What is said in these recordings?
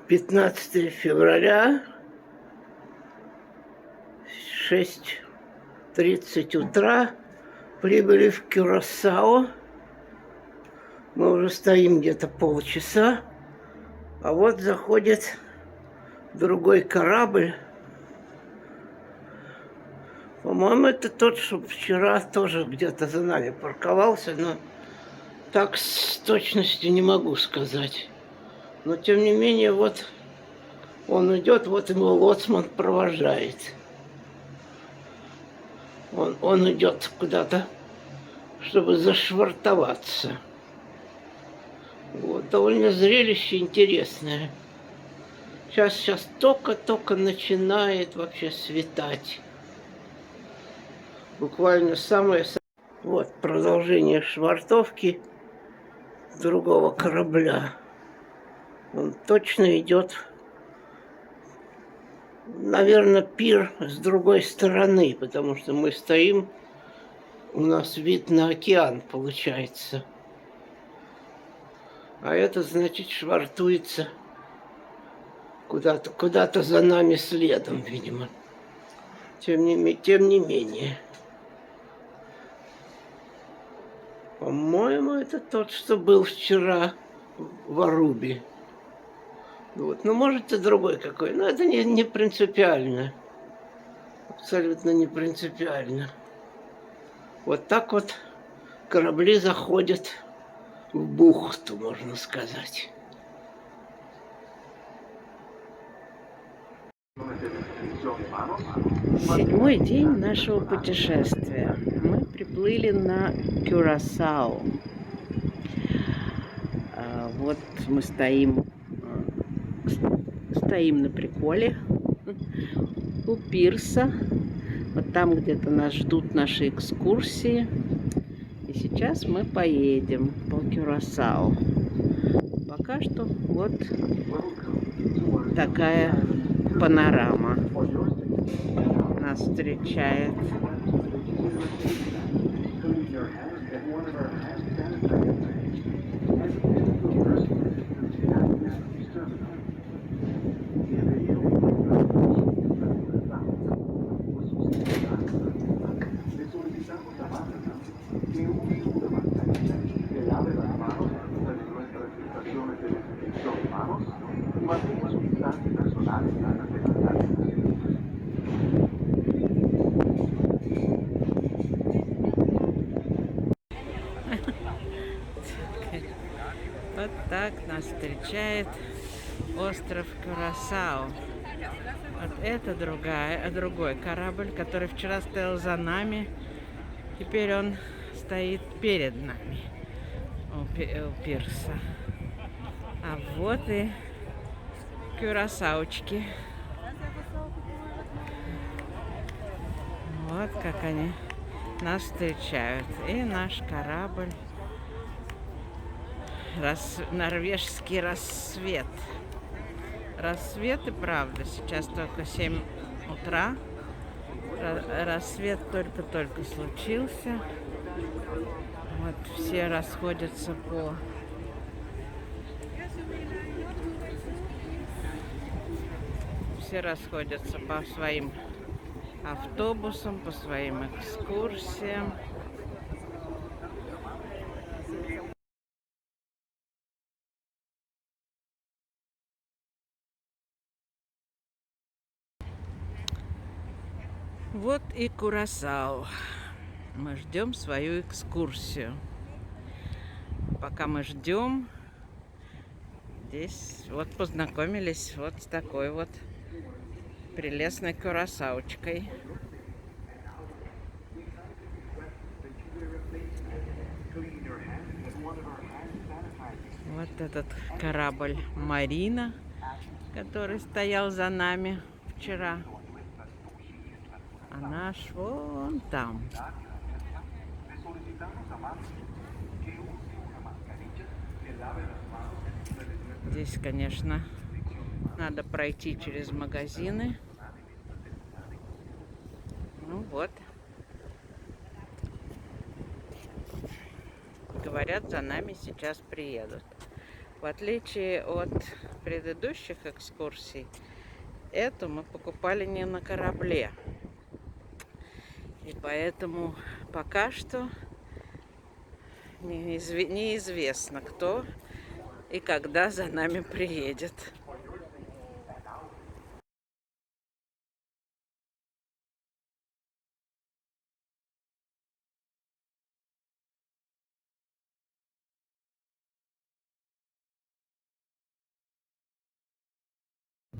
15 февраля, 6:30 утра, прибыли в Кюрасао. Мы уже стоим где-то полчаса, а вот заходит другой корабль. По-моему, это тот, что вчера тоже где-то за нами парковался, но так с точностью не могу сказать. Но тем не менее, вот он идет, вот его лоцман провожает. Он идет куда-то, чтобы зашвартоваться. Вот, довольно зрелище интересное. Сейчас только начинает вообще светать. Буквально самое... Вот продолжение швартовки другого корабля. Он точно идет, наверное, пир с другой стороны, потому что мы стоим, у нас вид на океан получается. А это значит швартуется куда-то за нами следом, видимо. Тем не менее. По-моему, это тот, что был вчера в Арубе. Вот. Ну, может, и другой какой. Но это не принципиально. Абсолютно не принципиально. Вот так вот корабли заходят в бухту, можно сказать. Седьмой день нашего путешествия. Мы приплыли на Кюрасао. Вот мы стоим на приколе у пирса. Вот там где-то нас ждут наши экскурсии. И сейчас мы поедем по Кюрасао. Пока что вот такая панорама нас встречает. Вот так нас встречает остров Кюрасао. Вот это другой корабль, который вчера стоял за нами. Теперь он стоит перед нами у пирса. А вот и кюрасаучки. Вот как они нас встречают. И наш корабль. Норвежский рассвет. Рассвет и правда. Сейчас только 7 утра. Рассвет только случился. Вот все расходятся по своим автобусам, по своим экскурсиям. Вот и Кюрасао. Мы ждем свою экскурсию. Пока мы ждем, здесь вот познакомились вот с такой вот прелестной кюрасаучкой. Вот этот корабль Марина, который стоял за нами вчера. А наш вон там. Здесь, конечно, надо пройти через магазины. Ну вот. Говорят, за нами сейчас приедут. В отличие от предыдущих экскурсий, эту мы покупали не на корабле. И поэтому пока что неизвестно, кто и когда за нами приедет.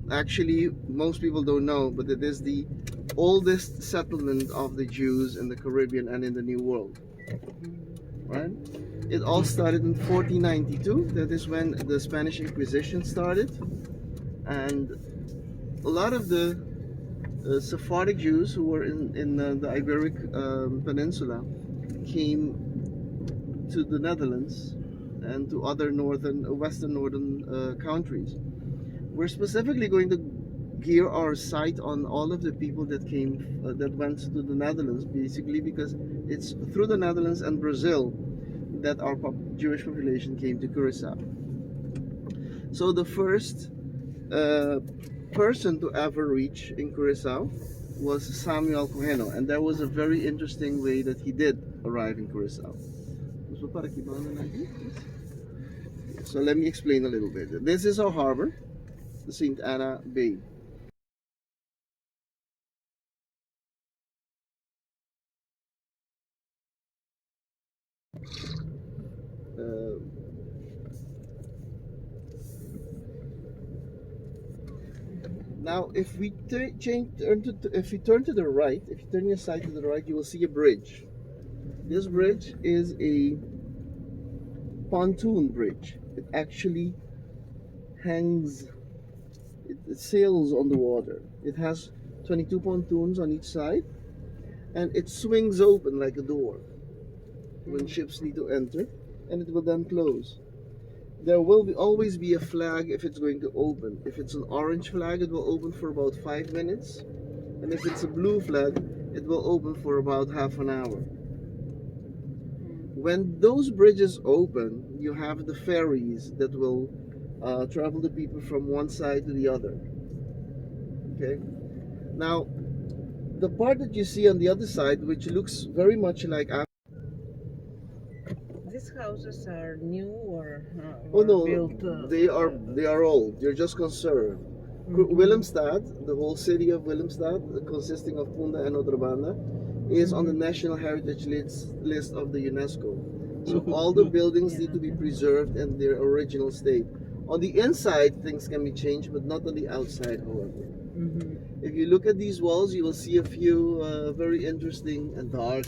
Actually, most people don't know, but it is the oldest settlement of the Jews in the Caribbean and in the New World. Right? It all started in 1492. That is when the Spanish Inquisition started, and a lot of the Sephardic Jews who were in the Iberic Peninsula came to the Netherlands and to other western northern countries. We're specifically going to gear our sight on all of the people that came that went to the Netherlands, basically because it's through the Netherlands and Brazil that our Jewish population came to Curacao. So the first person to ever reach in Curacao was Samuel Coheno, and there was a very interesting way that he did arrive in Curacao. So let me explain a little bit. This is our harbor, the St. Anna Bay. Now, if we turn to the right, if you turn your side to the right, you will see a bridge. This bridge is a pontoon bridge. It actually hangs, it sails on the water. It has 22 pontoons on each side, and it swings open like a door when ships need to enter, and it will then close. There will always be a flag if it's going to open. If it's an orange flag, it will open for about 5 minutes, and if it's a blue flag, it will open for about half an hour. When those bridges open, you have the ferries that will travel the people from one side to the other. Okay. Now, the part that you see on the other side, which looks very much like These houses are new or oh no, built? they are old. They're just conserved. Willemstad, the whole city of Willemstad, consisting of Punda and Otrabanda, is on the National Heritage list of the UNESCO. So all the buildings need to be preserved in their original state. On the inside, things can be changed, but not on the outside, however. If you look at these walls, you will see a few very interesting and dark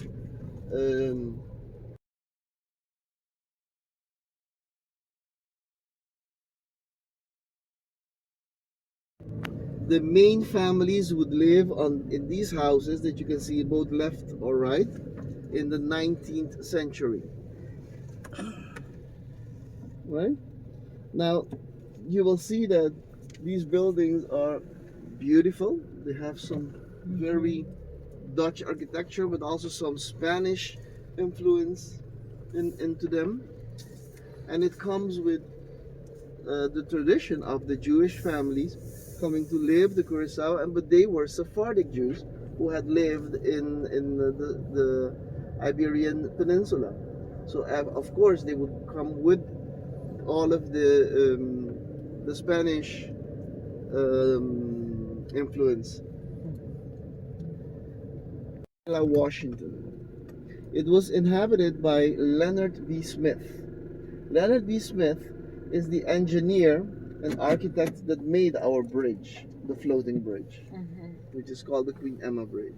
the main families would live in these houses that you can see both left or right in the 19th century. Right? Now, you will see that these buildings are beautiful. They have some very Dutch architecture, but also some Spanish influence into them. And it comes with the tradition of the Jewish families coming to live the Curacao, but they were Sephardic Jews who had lived in the Iberian Peninsula. So of course they would come with all of the Spanish influence. Washington. It was inhabited by Leonard B. Smith. Leonard B. Smith is the engineer and architect that made our bridge, the floating bridge, which is called the Queen Emma Bridge.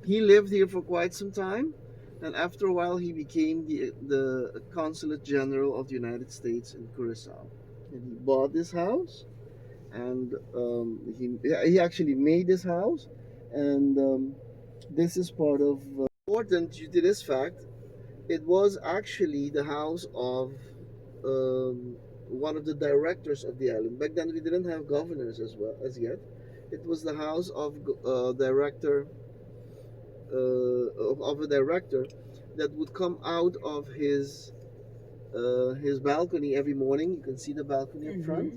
He lived here for quite some time, and after a while he became the Consulate General of the United States in Curacao. And he bought this house, and he actually made this house, and this is part of important due to this fact. It was actually the house of one of the directors of the island. Back then, we didn't have governors as yet. It was the house of director of a director that would come out of his his balcony every morning. You can see the balcony up front,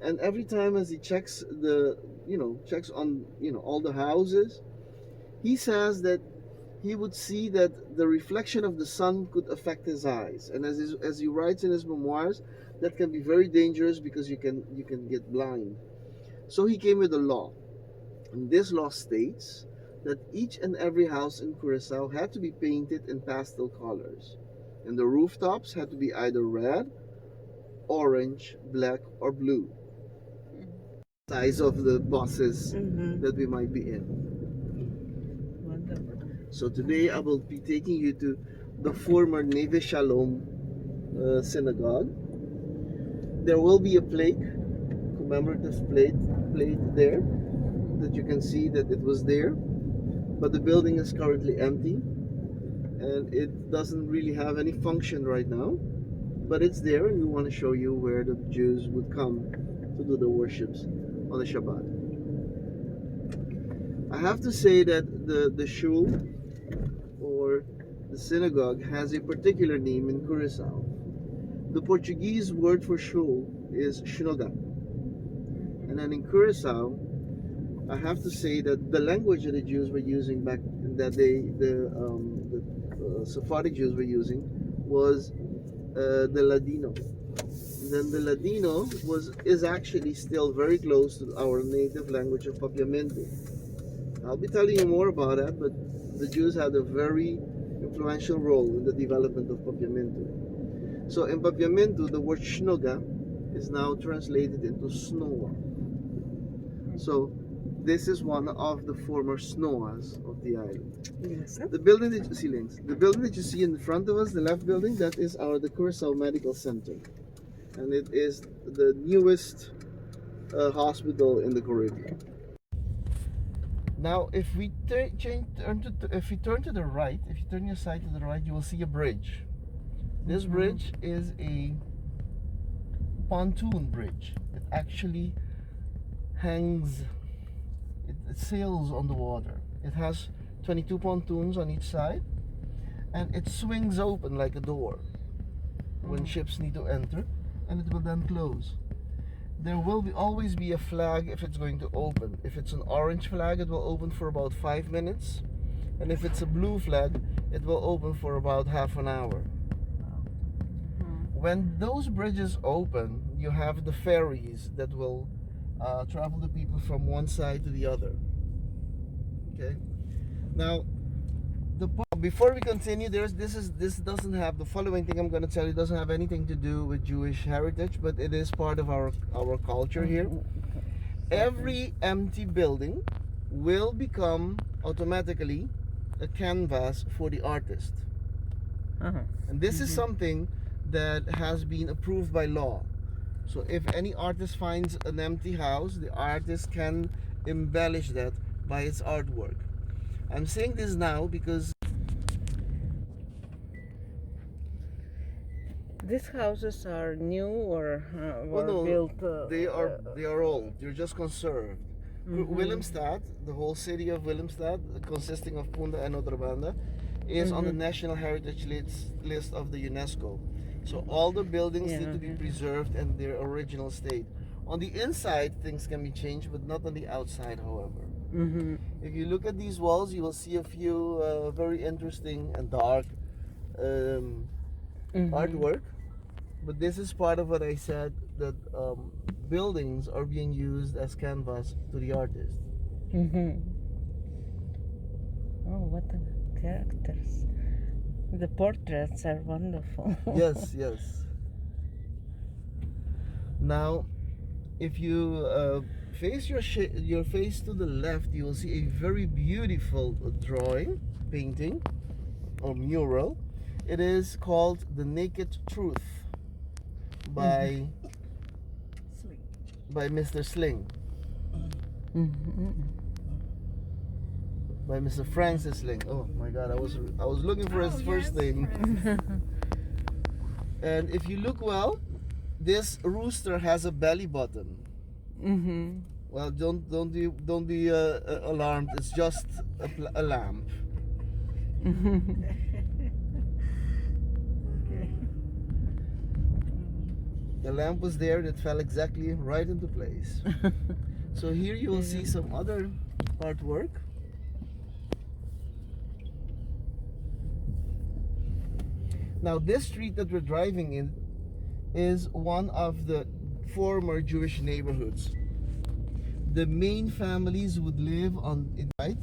and every time as he checks checks on all the houses, he says that he would see that the reflection of the sun could affect his eyes, and as he writes in his memoirs, that can be very dangerous because you can get blind. So he came with a law, and this law states that each and every house in Curacao had to be painted in pastel colors, and the rooftops had to be either red, orange, black, or blue. Size of the buses that we might be in. Wonderful. So today I will be taking you to the former Neve Shalom synagogue. There will be a plaque, commemorative plate there, that you can see that it was there, but the building is currently empty and it doesn't really have any function right now, but it's there, and we want to show you where the Jews would come to do the worships on the Shabbat. I have to say that the shul or the synagogue has a particular name in Curacao. The Portuguese word for shul is shnoga, and then in Curacao, I have to say that the language that the Jews were using back in that day, the Sephardic Jews were using, was the Ladino. Then the Ladino is actually still very close to our native language of Papiamento. I'll be telling you more about that, but the Jews had a very influential role in the development of Papiamento. So in Papiamento, the word shnoga is now translated into snowa. So this is one of the former snowas of the island. Yes. The building that you see, the building that you see in front of us, the left building, that is the Curacao Medical Center, and it is the newest hospital in the Caribbean. Now, if we turn to the right, if you turn your side to the right, you will see a bridge. This bridge is a pontoon bridge. It actually hangs. It sails on the water. It has 22 pontoons on each side, and it swings open like a door when ships need to enter, and it will then close. There will always be a flag if it's going to open. If it's an orange flag, it will open for about 5 minutes, and if it's a blue flag, it will open for about half an hour. When those bridges open, you have the ferries that will travel the people from one side to the other. Okay. Now, before we continue, this doesn't have, the following thing I'm going to tell you doesn't have anything to do with Jewish heritage, but it is part of our culture here. Every empty building will become automatically a canvas for the artist, and this is something that has been approved by law. So if any artist finds an empty house, the artist can embellish that by its artwork. I'm saying this now because These houses are new or were no, built? they are old. They're just conserved. Willemstad, the whole city of Willemstad, consisting of Punda and Otra Banda, is on the National Heritage list of the UNESCO. So all the buildings need to be preserved in their original state. On the inside, things can be changed, but not on the outside, however. If you look at these walls, you will see a few very interesting and dark artwork. But this is part of what I said, that buildings are being used as canvas to the artist. Oh, what the characters. The portraits are wonderful. Yes, yes. Now, if you face your face to the left, you will see a very beautiful drawing, painting, or mural. It is called The Naked Truth by Mr. Sling. By Mr. Francis Sling. Oh my God, I was looking for his first name. And if you look well, this rooster has a belly button. Well, don't be alarmed. It's just a lamp. The lamp was there and it fell exactly right into place. So here you will see some other artwork. Now this street that we're driving in is one of the former Jewish neighborhoods. The main families would live on it, right,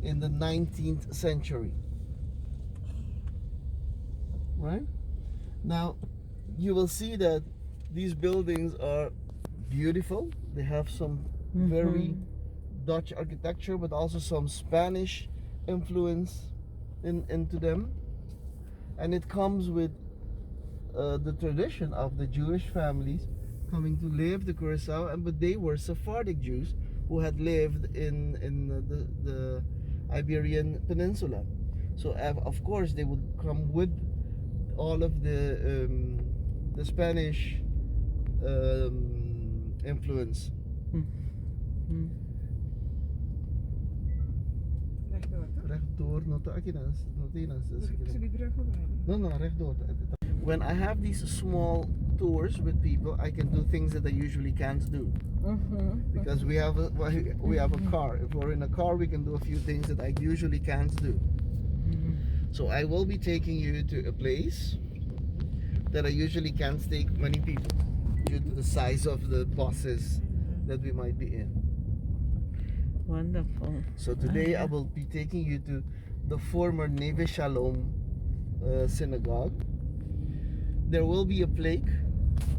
in the 19th century. Right? Now you will see that these buildings are beautiful. They have some very Dutch architecture, but also some Spanish influence into them. And it comes with the tradition of the Jewish families coming to live to Curacao, but they were Sephardic Jews who had lived in the Iberian Peninsula. So of course they would come with all of the Spanish influence. Rechtdoor, no, rechtdoor. When I have these small tours with people, I can do things that I usually can't do. Because we have a car. If we're in a car, we can do a few things that I usually can't do. So I will be taking you to a place that I usually can't take many people due to the size of the buses that we might be in. Wonderful. So today I will be taking you to the former Neve Shalom synagogue. There will be a plaque,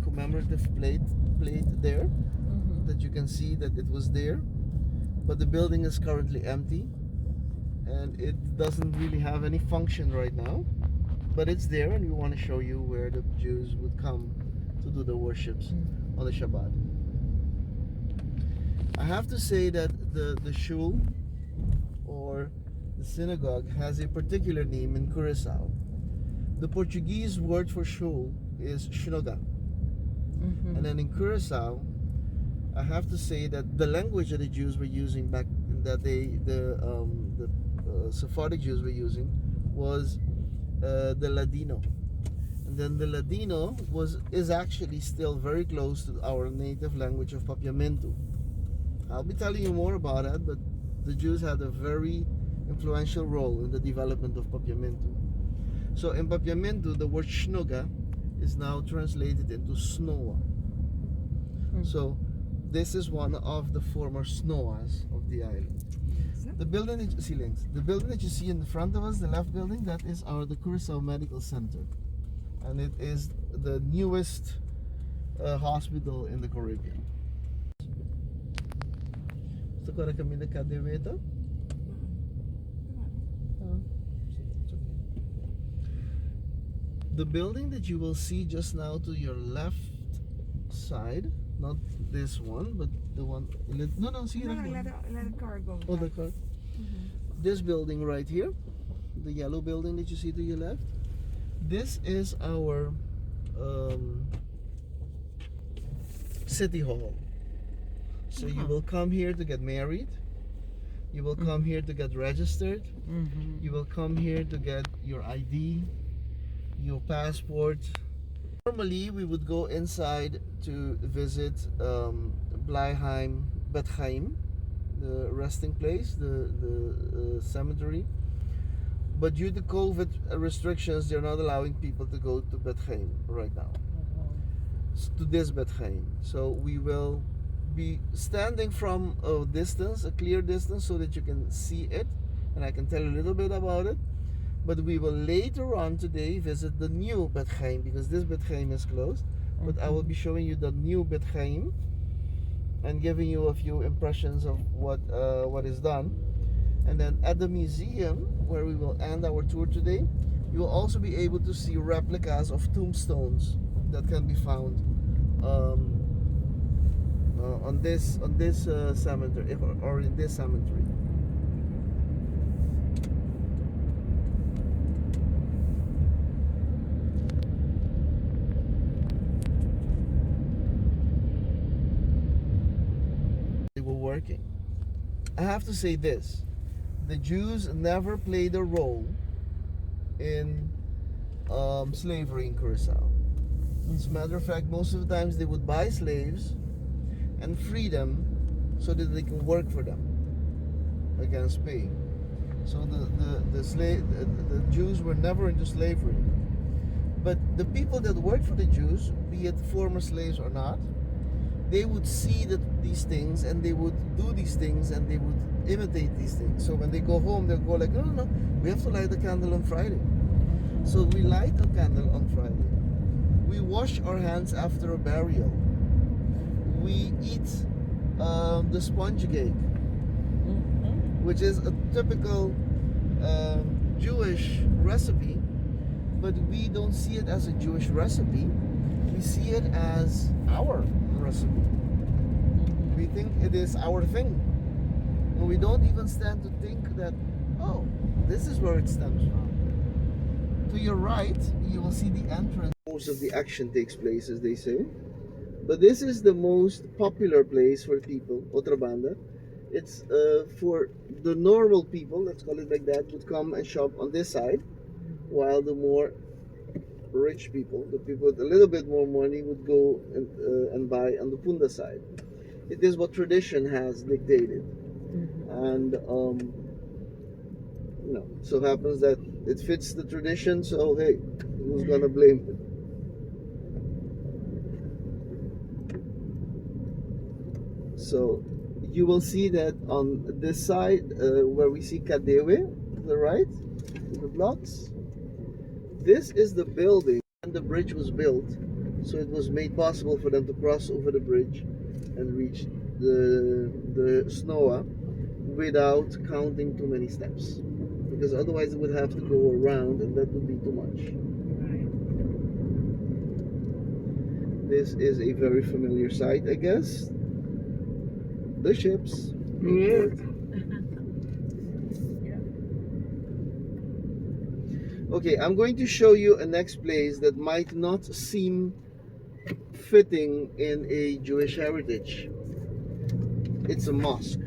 commemorative plate there, that you can see that it was there, but the building is currently empty and it doesn't really have any function right now, but it's there, and we want to show you where the Jews would come to do their worships on the Shabbat. I have to say that the shul or the synagogue has a particular name in Curacao. The Portuguese word for shul is shnoga. And then in Curacao, I have to say that the language that the Jews were using back in that day, the Sephardic Jews were using, was the Ladino. And then the Ladino is actually still very close to our native language of Papiamento. I'll be telling you more about that, but the Jews had a very influential role in the development of Papiamento. So in Papiamento, the word shnoga is now translated into snowa. So this is one of the former snowas of the island. The building that you see in the front of us, the left building, that is the Curacao Medical Center. And it is the newest hospital in the Caribbean. So kami na kadeweta. The building that you will see just now to your left side, not this one, but the one. No, see that one. Let the car go. Oh, the car. This building right here, the yellow building that you see to your left, this is our city hall. So you will come here to get married. You will come here to get registered. You will come here to get your ID, your passport. Normally, we would go inside to visit Blijheim, Bet Chaim, the resting place, the cemetery. But due to COVID restrictions, they're not allowing people to go to Bet Chaim right now. To this Bet Chaim. So we will be standing from a distance, a clear distance, so that you can see it, and I can tell you a little bit about it. But we will later on today visit the new Bet Chaim, because this Bet Chaim is closed. But I will be showing you the new Bet Chaim and giving you a few impressions of what is done. And then at the museum, where we will end our tour today, you will also be able to see replicas of tombstones that can be found on this cemetery, or in this cemetery. They were working. I have to say this: the Jews never played a role in slavery in Curacao. As a matter of fact, most of the times they would buy slaves and free them so that they can work for them against pay. So the Jews were never into slavery. But the people that worked for the Jews, be it former slaves or not, they would see these things and they would do these things and they would imitate these things. So when they go home, they'll go like, no, no, no, we have to light a candle on Friday. So we light a candle on Friday. We wash our hands after a burial. We eat the sponge cake, which is a typical Jewish recipe, but we don't see it as a Jewish recipe. We see it as our recipe. We think it is our thing. And we don't even stand to think that, oh, this is where it stems from. To your right, you will see the entrance. Most of the action takes place, as they say. But this is the most popular place for people, Otra Banda. It's for the normal people, let's call it like that, would come and shop on this side, while the more rich people, the people with a little bit more money, would go and buy on the Punda side. It is what tradition has dictated. And so happens that it fits the tradition, so hey, who's gonna blame it? So you will see that on this side where we see Kadewe, to the right, the blocks, this is the building and the bridge was built, so it was made possible for them to cross over the bridge and reach the Snoa without counting too many steps, because otherwise it would have to go around and that would be too much. This is a very familiar sight, I guess. The ships. Yeah. Okay, I'm going to show you a next place that might not seem fitting in a Jewish heritage. It's a mosque.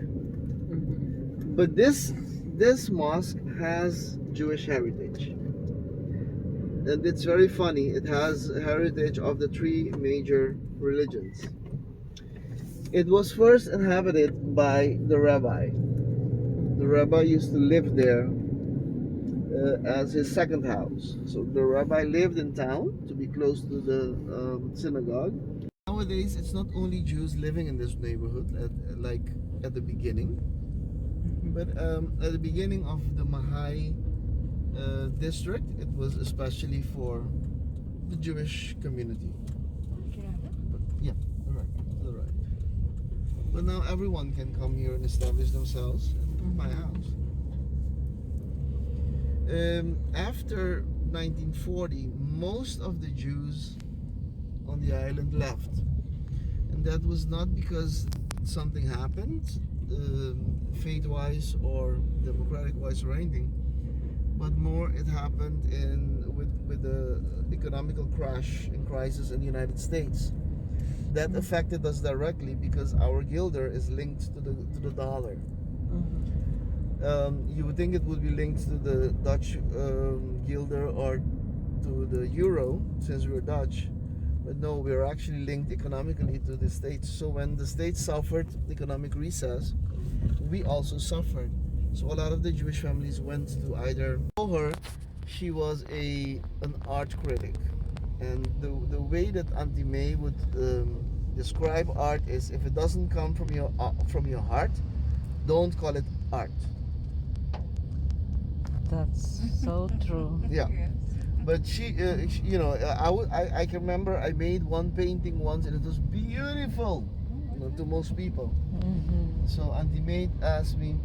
But this mosque has Jewish heritage. And it's very funny. It has heritage of the three major religions. It was first inhabited by the rabbi. The rabbi used to live there as his second house. So the rabbi lived in town to be close to the synagogue. Nowadays, it's not only Jews living in this neighborhood, like at the beginning, but at the beginning of the Mahai district, it was especially for the Jewish community. But, yeah, right, to the right. But now everyone can come here and establish themselves in my house. After 1940, most of the Jews on the island left, and that was not because something happened, fate-wise or democratic-wise or anything, but more it happened with the economical crash and crisis in the United States. That affected us directly because our guilder is linked to the dollar. You would think it would be linked to the Dutch guilder or to the euro, since we're Dutch, but no, we're actually linked economically to the States. So when the States suffered economic recess, we also suffered. So a lot of the Jewish families went to either her. She was an art critic, and the way that Auntie May would describe art is, if it doesn't come from your heart, don't call it art. That's so true. Yeah, but she I can remember I made one painting once and it was beautiful, to most people. So Auntie May asked me,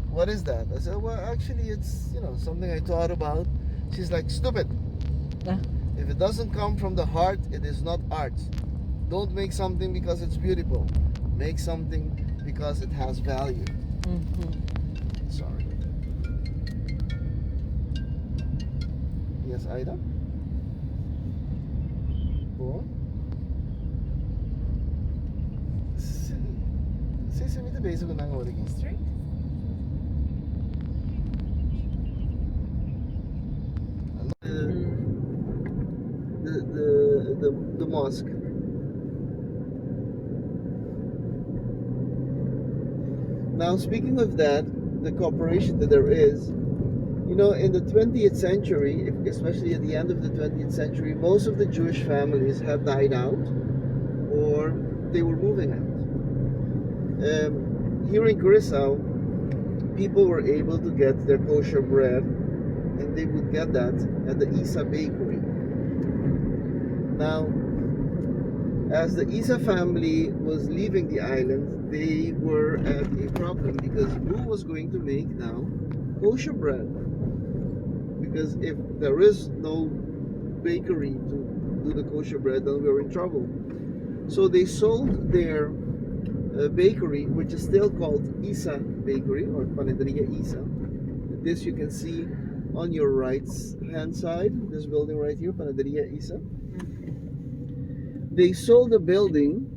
"What is that?" I said, "Well, actually, it's something I thought about." She's like, "Stupid! If it doesn't come from the heart, it is not art. Don't make something because it's beautiful. Make something because it has value." Sorry. Yes, Ida? Go on. Say me the basic ng origin. Straight? The Now, speaking of that, the cooperation that there is, you know, in the 20th century, especially at the end of the 20th century, most of the Jewish families had died out or they were moving out. Here in Curacao, people were able to get their kosher bread, and they would get that at the Isa bakery. Now, as the Isa family was leaving the island, they were at a problem because who was going to make now kosher bread? Because if there is no bakery to do the kosher bread, then we're in trouble. So they sold their bakery, which is still called Isa Bakery or Panaderia Isa. This you can see on your right hand side, this building right here, Panaderia Isa. They sold the building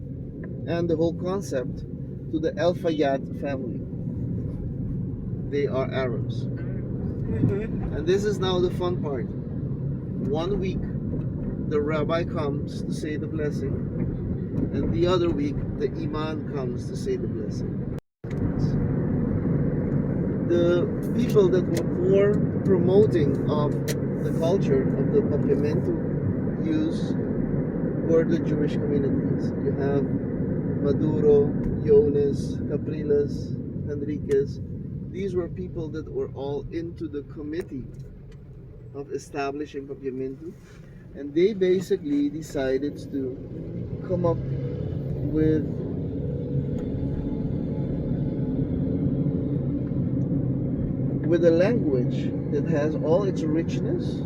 and the whole concept to the El Fayyad family. They are Arabs. And this is now the fun part. 1 week, the rabbi comes to say the blessing, and the other week, the imam comes to say the blessing. The people that were more promoting of the culture of the papiamento use were the Jewish communities. You have Maduro, Jonas, Capriles, Enriquez. These were people that were all into the committee of establishing papiamento, and they basically decided to come up with a language that has all its richness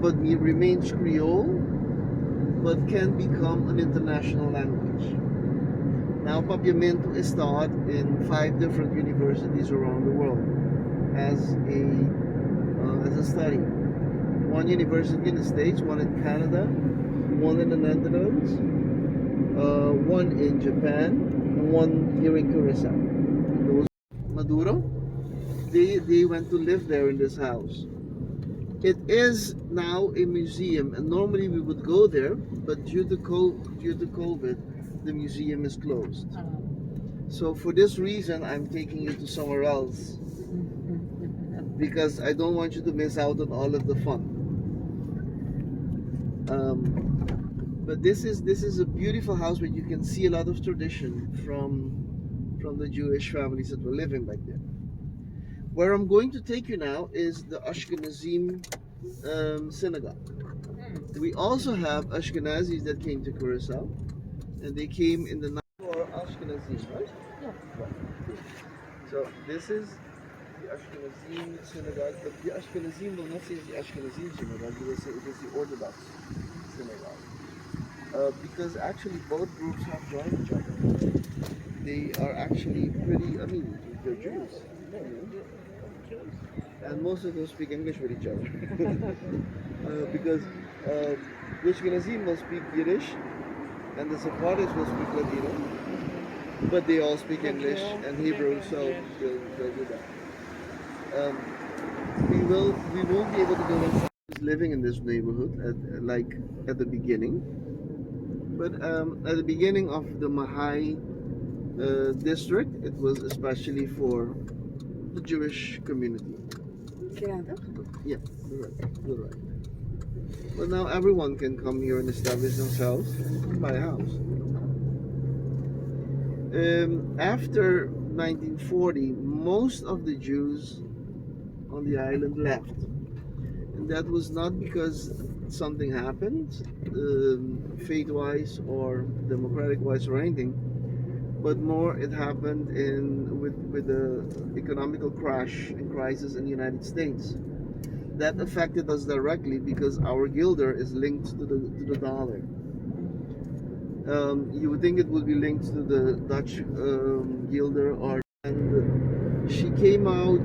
but remains Creole but can become an international language. Now papiamento is taught in 5 different universities around the world as a study. 1 university in the States, 1 in Canada, 1 in the Netherlands, 1 in Japan, and 1 here in Curacao. Those Maduro, they went to live there in this house. It is now a museum, and normally we would go there, but due to COVID, the museum is closed. So for this reason, I'm taking you to somewhere else because I don't want you to miss out on all of the fun. But this is a beautiful house where you can see a lot of tradition from the Jewish families that were living back there. Where I'm going to take you now is the Ashkenazim synagogue. We also have Ashkenazis that came to Curacao, and they came in the night for Ashkenazim, right? Yeah. So this is the Ashkenazim synagogue, but the Ashkenazim will not say the Ashkenazim synagogue, they will say it is the Orthodox synagogue. Because actually both groups have joined each other. They are actually pretty, I mean, they're Jews. And most of them speak English with each other. Because the Ashkenazim will speak Yiddish, and the Sephardics will speak Ladino, but they all speak English and Hebrew, so they'll do that. We won't be able to go inside living in this neighborhood at the beginning, but at the beginning of the Mahai district, it was especially for the Jewish community. Yeah, you're right. But now everyone can come here and establish themselves and buy a house. After 1940, most of the Jews on the island left. And that was not because something happened, fate-wise or democratic-wise or anything, but more it happened with the economical crash and crisis in the United States. That affected us directly because our guilder is linked to the dollar. You would think it would be linked to the Dutch guilder, and she came out.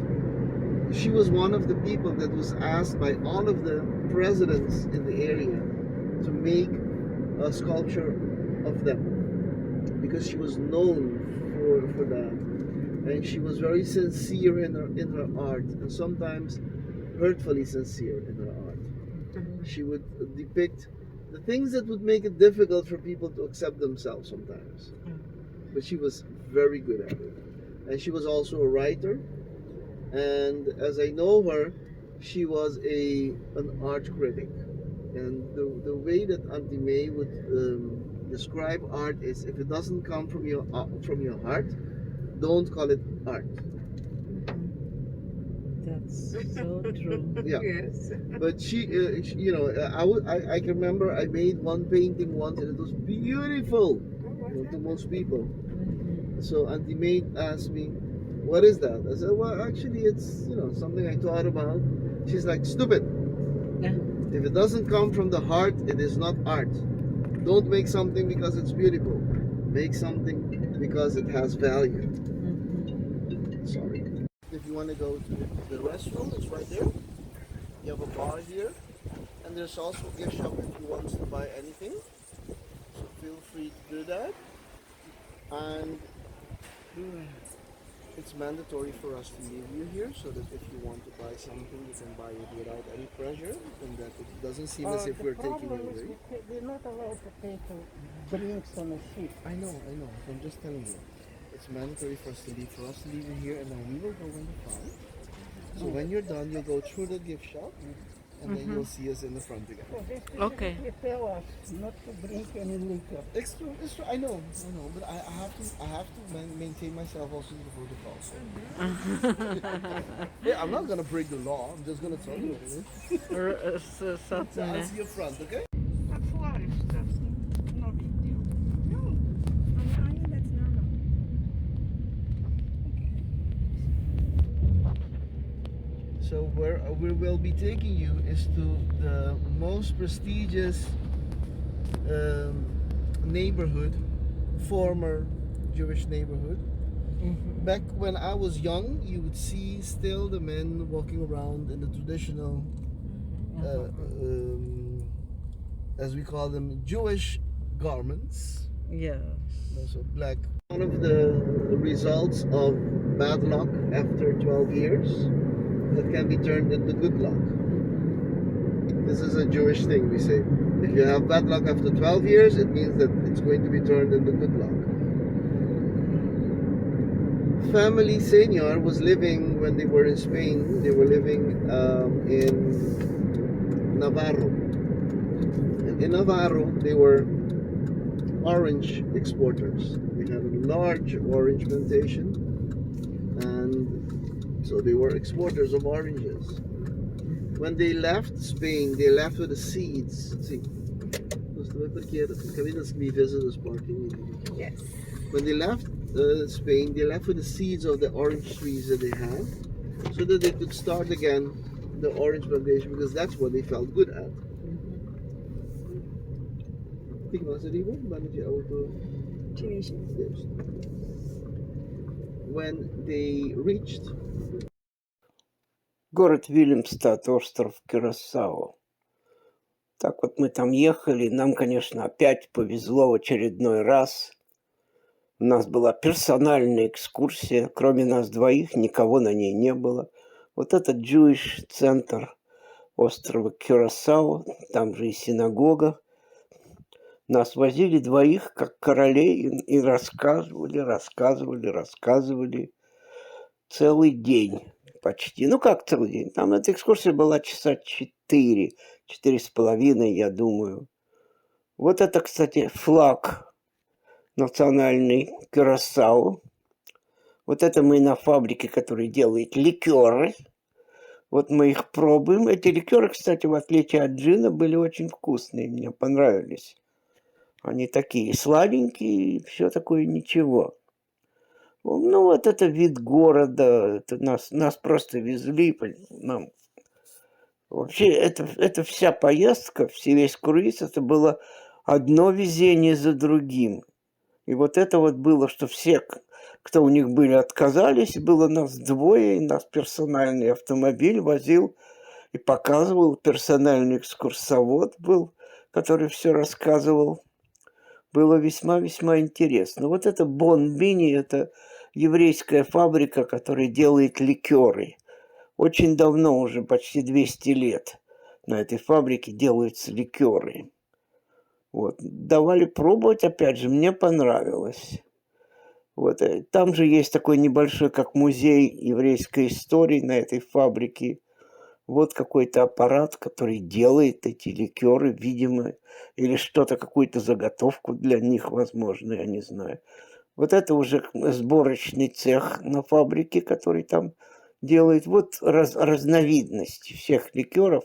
She was one of the people that was asked by all of the presidents in the area to make a sculpture of them because she was known for that, and she was very sincere in her art, and sometimes hurtfully sincere in her art. She would depict the things that would make it difficult for people to accept themselves sometimes. but she was very good at it. And she was also a writer. And as I know her, she was an art critic. And the way that Auntie May would describe art is, if it doesn't come from your heart, don't call it art. That's so true. Yeah. Yes. But I can remember I made one painting once and it was beautiful, to most people. So Auntie May asked me, "What is that?" I said, "Well, actually, it's something I thought about." She's like, "Stupid! Yeah. If it doesn't come from the heart, it is not art. Don't make something because it's beautiful. Make something because it has value." Sorry. If you want to go to the restroom, it's right there. You have a bar here, and there's also a gift shop if you want to buy anything. So feel free to do that. And it's mandatory for us to leave you here, so that if you want to buy something, you can buy it without any pressure, and that it doesn't seem as if we're taking it away. We're not allowed to take drinks on a ship. I know. So I'm just telling you. It's mandatory for us to leave you here, and then we will go in the front. So when you're done, you'll go through the gift shop, and then you'll see us in the front again. So they Okay. specifically tell us not to drink any liquor. It's true. I know, but I have to maintain myself also in the protocol. Yeah, I'm not gonna break the law. I'm just gonna tell you. So I'll see you front, okay? That's life. That's no big deal. No. I mean, that's normal. So where we will be taking you is to the most prestigious neighborhood, former Jewish neighborhood. Back when I was young, you would see still the men walking around in the traditional, as we call them, Jewish garments. Yes. So black. One of the results of bad luck after 12 years that can be turned into good luck. This is a Jewish thing, we say. If you have bad luck after 12 years, it means that it's going to be turned into good luck. Family Senior was living, when they were in Spain, they were living in Navarro. And in Navarro, they were orange exporters. They had a large orange plantation, and so they were exporters of oranges. When they left Spain, they left with the seeds. See, Yes. when they left Spain, they left with the seeds of the orange trees that they had, so that they could start again the orange plantation, because that's what they felt good at. When they reached Город Вильямстад, остров Кюрасао. Так вот мы там ехали, нам, конечно, опять повезло в очередной раз. У нас была персональная экскурсия, кроме нас двоих, никого на ней не было. Вот этот Jewish центр острова Кюрасао, там же и синагога. Нас возили двоих, как королей, и рассказывали целый день почти. Ну, как целый день? Там эта экскурсия была часа 4,5, я думаю. Вот это, кстати, флаг национальный Кюрасао. Вот это мы на фабрике, которая делает ликеры. Вот мы их пробуем. Эти ликеры, кстати, в отличие от джина, были очень вкусные, мне понравились. Они такие сладенькие, все такое ничего. Ну, вот это вид города, это нас просто везли. Нам. Вообще, это вся поездка, весь круиз, это было одно везение за другим. И вот это вот было, что все, кто у них были, отказались, было нас двое, и нас персональный автомобиль возил и показывал, персональный экскурсовод был, который все рассказывал. Было весьма-весьма интересно. Вот это Бонбини, это еврейская фабрика, которая делает ликеры. Очень давно, уже почти 200 лет, на этой фабрике делаются ликеры. Вот. Давали пробовать, опять же, мне понравилось. Вот, там же есть такой небольшой, как музей еврейской истории на этой фабрике. Вот какой-то аппарат, который делает эти ликеры, видимо, или что-то, какую-то заготовку для них, возможно, я не знаю. Вот это уже сборочный цех на фабрике, который там делает. Вот разновидности всех ликеров,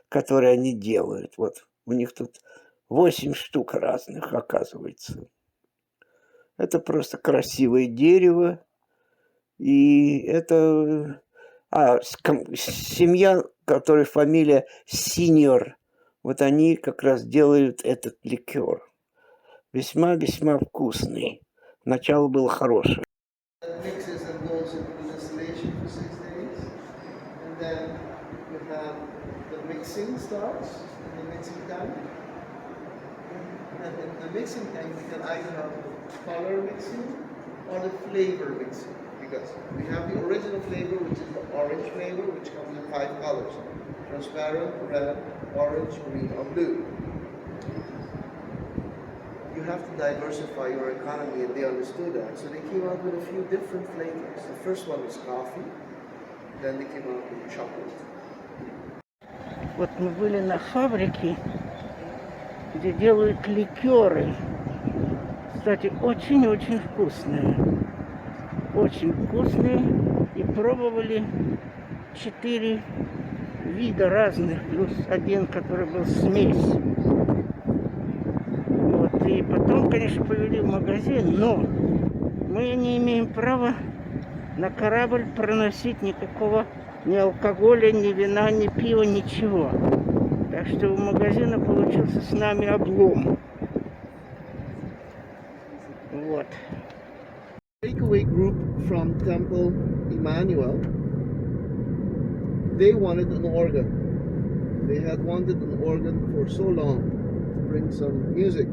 которые они делают. Вот у них тут 8 штук разных, оказывается. Это просто красивое дерево. И это... семья, которой фамилия Синьор, вот они как раз делают этот ликер. Весьма-весьма вкусный. Начало было хорошее. Mixes and goes into the distillation for 6 days, and then you have the mixing starts in the mixing tank. And in the mixing tank, you can either have color mixing or the flavor mixing. Because we have the original flavor, which is the orange flavor, which comes in 5 colors: transparent, red, orange, green, or blue. You have to diversify your economy, and they understood that. So they came out with a few different flavors. The first one was coffee, then they came out with chocolate. Вот мы были на фабрике, где делают ликеры. Кстати, очень-очень вкусные. Очень вкусные. И пробовали 4 вида разных, плюс один, который был смесь. Вот. И потом, конечно, повели в магазин, но мы не имеем права на корабль проносить никакого ни алкоголя, ни вина, ни пива, ничего. Так что у магазина получился с нами облом. Вот. Breakaway group from Temple Emmanuel, they wanted an organ. They had wanted an organ for so long to bring some music.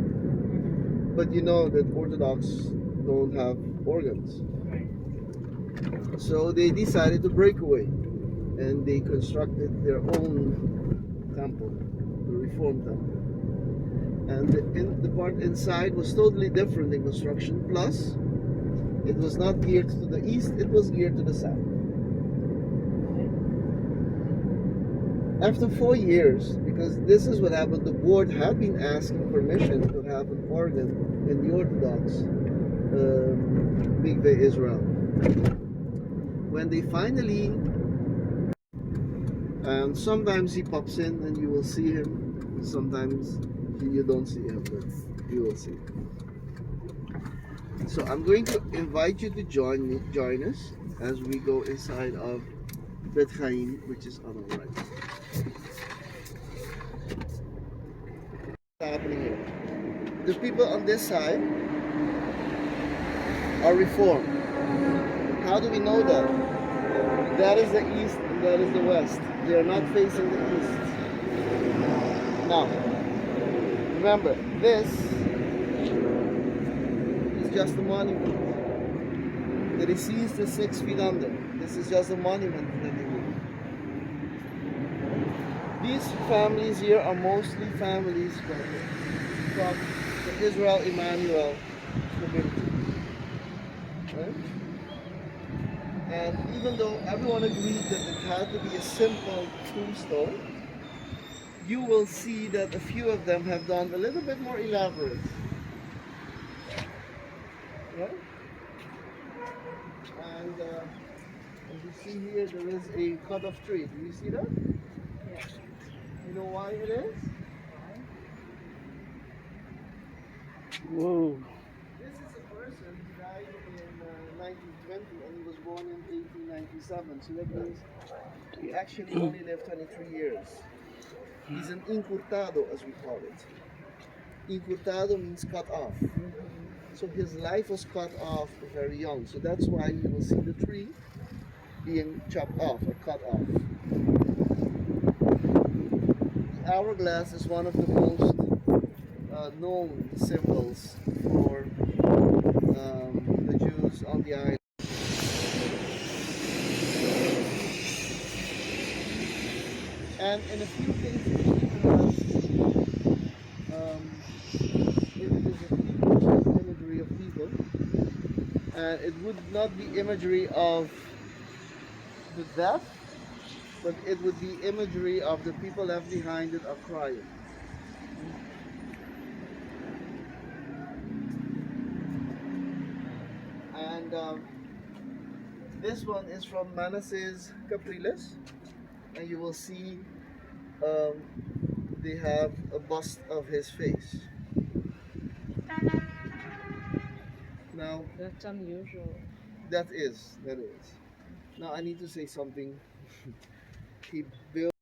But you know that Orthodox don't have organs. So they decided to break away, and they constructed their own temple, the Reformed temple. And the part inside was totally different in construction. Plus, it was not geared to the east, it was geared to the south. After 4 years, because this is what happened, the board had been asking permission to have an organ in the Orthodox Mikveh Israel. When they finally, and sometimes he pops in and you will see him, sometimes you don't see him, but you will see. So I'm going to invite you to join us as we go inside of Bet Chaim, which is on our right. What's happening here? The people on this side are Reformed. How do we know that? That is the east and that is the west. They are not facing the east. Now, remember, this is just a monument. The deceased is 6 feet under. This is just a monument that they made. These families here are mostly families from the Israel Emmanuel community. Right? And even though everyone agreed that it had to be a simple tombstone, you will see that a few of them have done a little bit more elaborate. Right? And as you see here, there is a cut-off tree. Do you see that? Yeah. You know why it is? Whoa. This is a person who died in 1920 and he was born in 1897. So that means he actually only lived 23 years. He's an incurtado, as we call it. Incurtado means cut off. So his life was cut off very young. So that's why you will see the tree being chopped off or cut off. The hourglass is one of the most known symbols for the Jews on the island. And in a few cases, even has images of people, imagery of people. and it would not be imagery of the death, but it would be imagery of the people left behind that are crying. And this one is from Manasseh's Capriles, and you will see they have a bust of his face. Now That's unusual. that is. Now I need to say something. He built.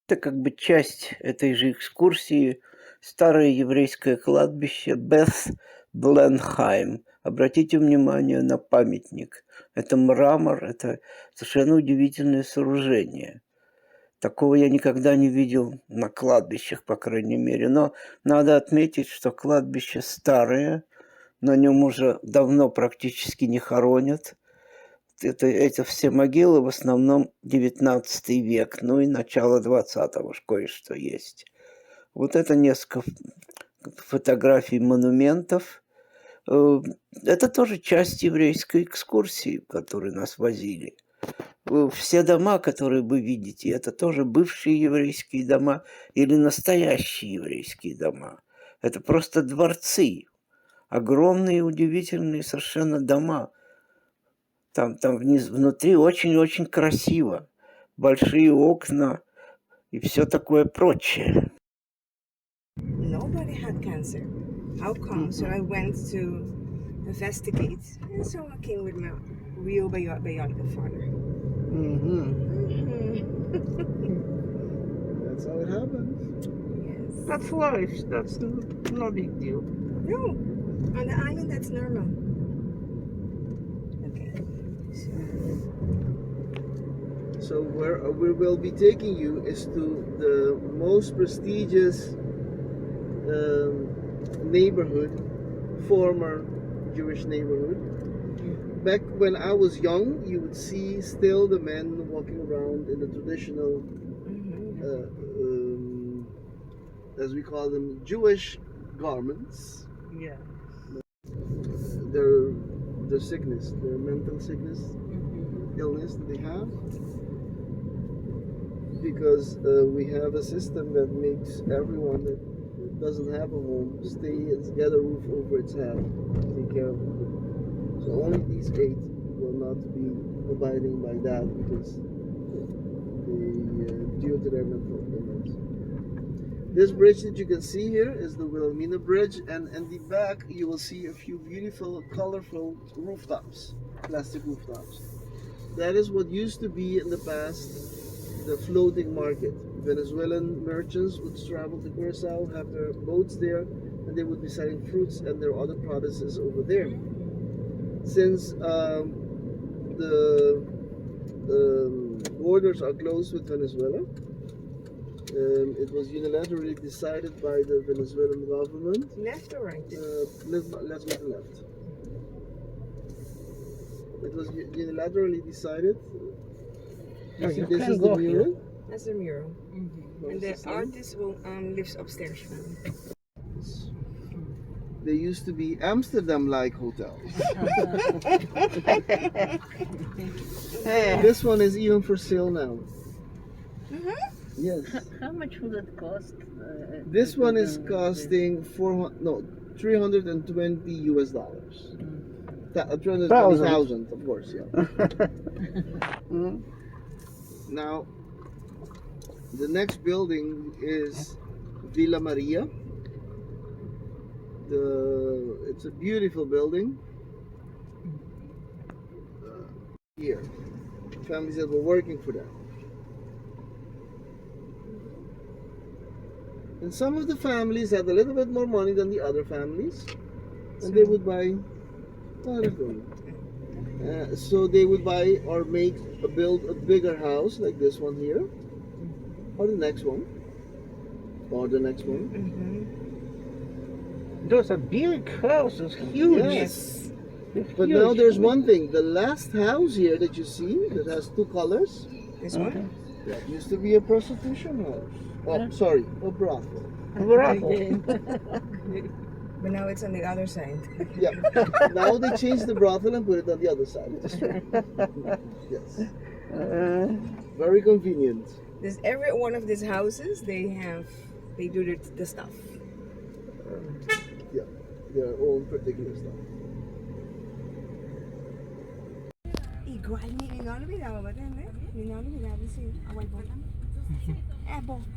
Это как бы часть этой же экскурсии старое еврейское кладбище Бeth Бленхайм. Обратите внимание на памятник. Это мрамор, это совершенно удивительное сооружение. Такого я никогда не видел на кладбищах, по крайней мере. Но надо отметить, что кладбище старое, на нем уже давно практически не хоронят. Это все могилы в основном 19 век, ну и начало 20-го кое-что есть. Вот это несколько фотографий монументов. Это тоже часть еврейской экскурсии, в которой нас возили. Все дома, которые вы видите, это тоже бывшие еврейские дома или настоящие еврейские дома. Это просто дворцы. Огромные, удивительные совершенно дома. Там внутри очень-очень красиво. Большие окна и все такое прочее. Nobody had cancer. How come? So I went to investigate, and so I came with my real biological father. That's how it happens. Yes. That's life. That's no big deal. No, on the island that's normal. Okay. So where we will be taking you is to the most prestigious neighborhood, former Jewish neighborhood. Back when I was young, you would see still the men walking around in the traditional, as we call them, Jewish garments. Yeah. Their sickness, their mental sickness, illness that they have. Because we have a system that makes everyone that doesn't have a home stay and get a roof over its head, take care of them. So only these 8 will not be abiding by that because they due to their mental illness. This bridge that you can see here is the Wilhelmina Bridge, and in the back you will see a few beautiful, colorful rooftops, plastic rooftops. That is what used to be in the past the floating market. Venezuelan merchants would travel to Curacao, have their boats there, and they would be selling fruits and their other products over there. Since the borders are closed with Venezuela, it was unilaterally decided by the Venezuelan government. Left or right? Let's go to left. It was unilaterally decided. You see, this is the mural. That's the mural. And the artist will lives upstairs. They used to be Amsterdam-like hotels. This one is even for sale now. Yes. How much will it cost? This one is costing 320 US dollars. 320,000, of course, yeah. Now, the next building is Villa Maria. It's a beautiful building. Here, families that were working for them. And some of the families had a little bit more money than the other families, and they would buy other things. So they would buy or build a bigger house like this one here, or the next one, or the next one. Those are big houses, huge. Yes. But now there's one thing. The last house here that you see that has 2 colors, This one? that used to be a prostitution house. Oh, sorry, a brothel. But now it's on the other side. Yeah. Now they changed the brothel and put it on the other side of the street. Yes. Very convenient. There's every one of these houses, they do the stuff. Yeah. Their own particular stuff. Igual, ni no olvidaba, ¿entiendes? Ni no olvidaba decir, away po.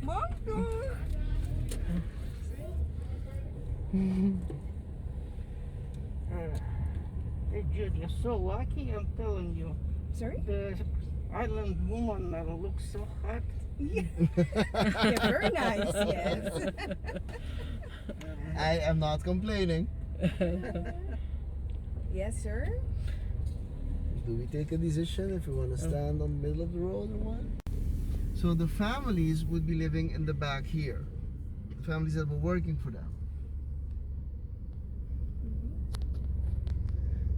Bo. Hey, Jude, you're so lucky, I'm telling you. Sorry? The island woman looks so hot. Yeah, very nice, yes. I am not complaining. Yes, sir. Do we take a decision if we want to stand on the middle of the road or what? So the families would be living in the back here. The families that were working for them.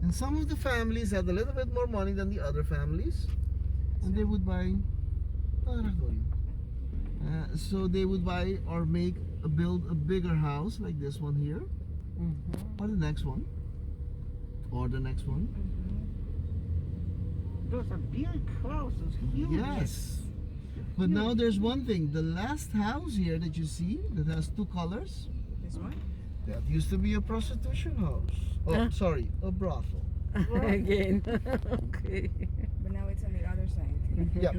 And some of the families had a little bit more money than the other families. And they would buy... so they would buy or build a bigger house like this one here. Or the next one. Or the next one. Those are big houses, huge. Yes. But now there's one thing. The last house here that you see that has two colors, This one? that used to be a prostitution house. Oh, sorry, a brothel. Again. Okay. But now it's on the other side. Yeah.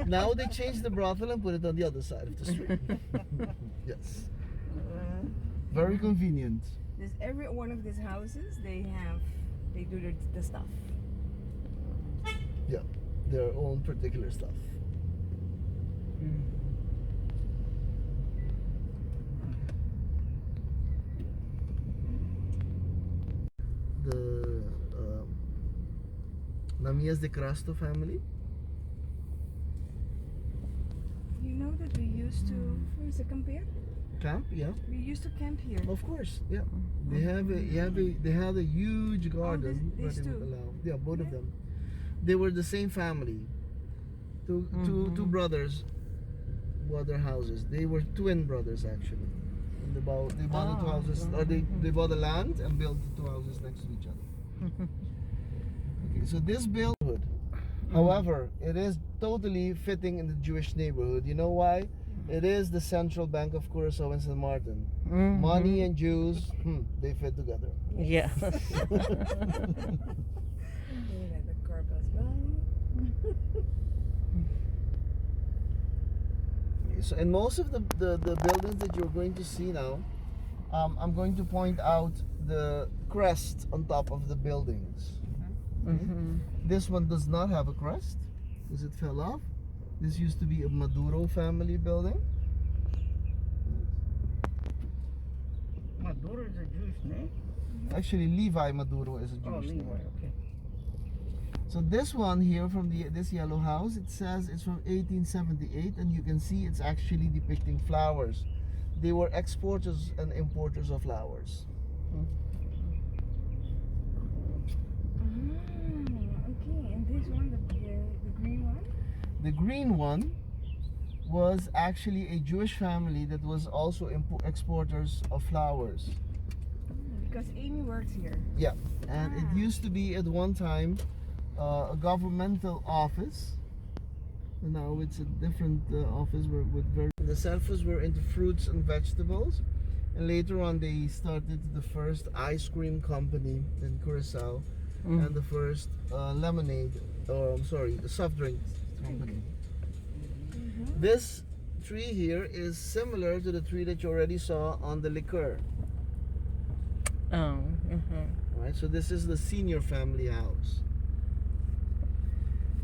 Now they changed the brothel and put it on the other side of the street. Yes. Very convenient. There's every one of these houses, they do the stuff. Yeah. Their own particular stuff. The Namias de Crasto family. You know that we used to, where's the camp here? Camp, yeah. We used to camp here. Of course, yeah. They had a huge garden. these where they would two? allow, yeah, both of them. They were the same family. Two brothers bought their houses. They were twin brothers actually. And they bought the two houses, or they bought the land and built the two houses next to each other. Okay, so this building, however, it is totally fitting in the Jewish neighborhood. You know why? It is the central bank of Curacao and St. Martin. Money and Jews, they fit together. Yeah. Yeah, the car goes by. So in most of the buildings that you're going to see now, I'm going to point out the crest on top of the buildings. This one does not have a crest because it fell off. This used to be a Maduro family building. Maduro is a Jewish name? Actually, Levi Maduro is a Jewish name. Okay. So this one here from this yellow house, it says it's from 1878, and you can see it's actually depicting flowers. They were exporters and importers of flowers. Okay, and this one, the green one? The green one was actually a Jewish family that was also exporters of flowers. Because Amy works here. Yeah, and it used to be at one time a governmental office. And now it's a different office with very. The Selfos were into fruits and vegetables, and later on they started the first ice cream company in Curacao, and the first the soft drink company. This tree here is similar to the tree that you already saw on the liquor. Oh. Right, so this is the senior family house.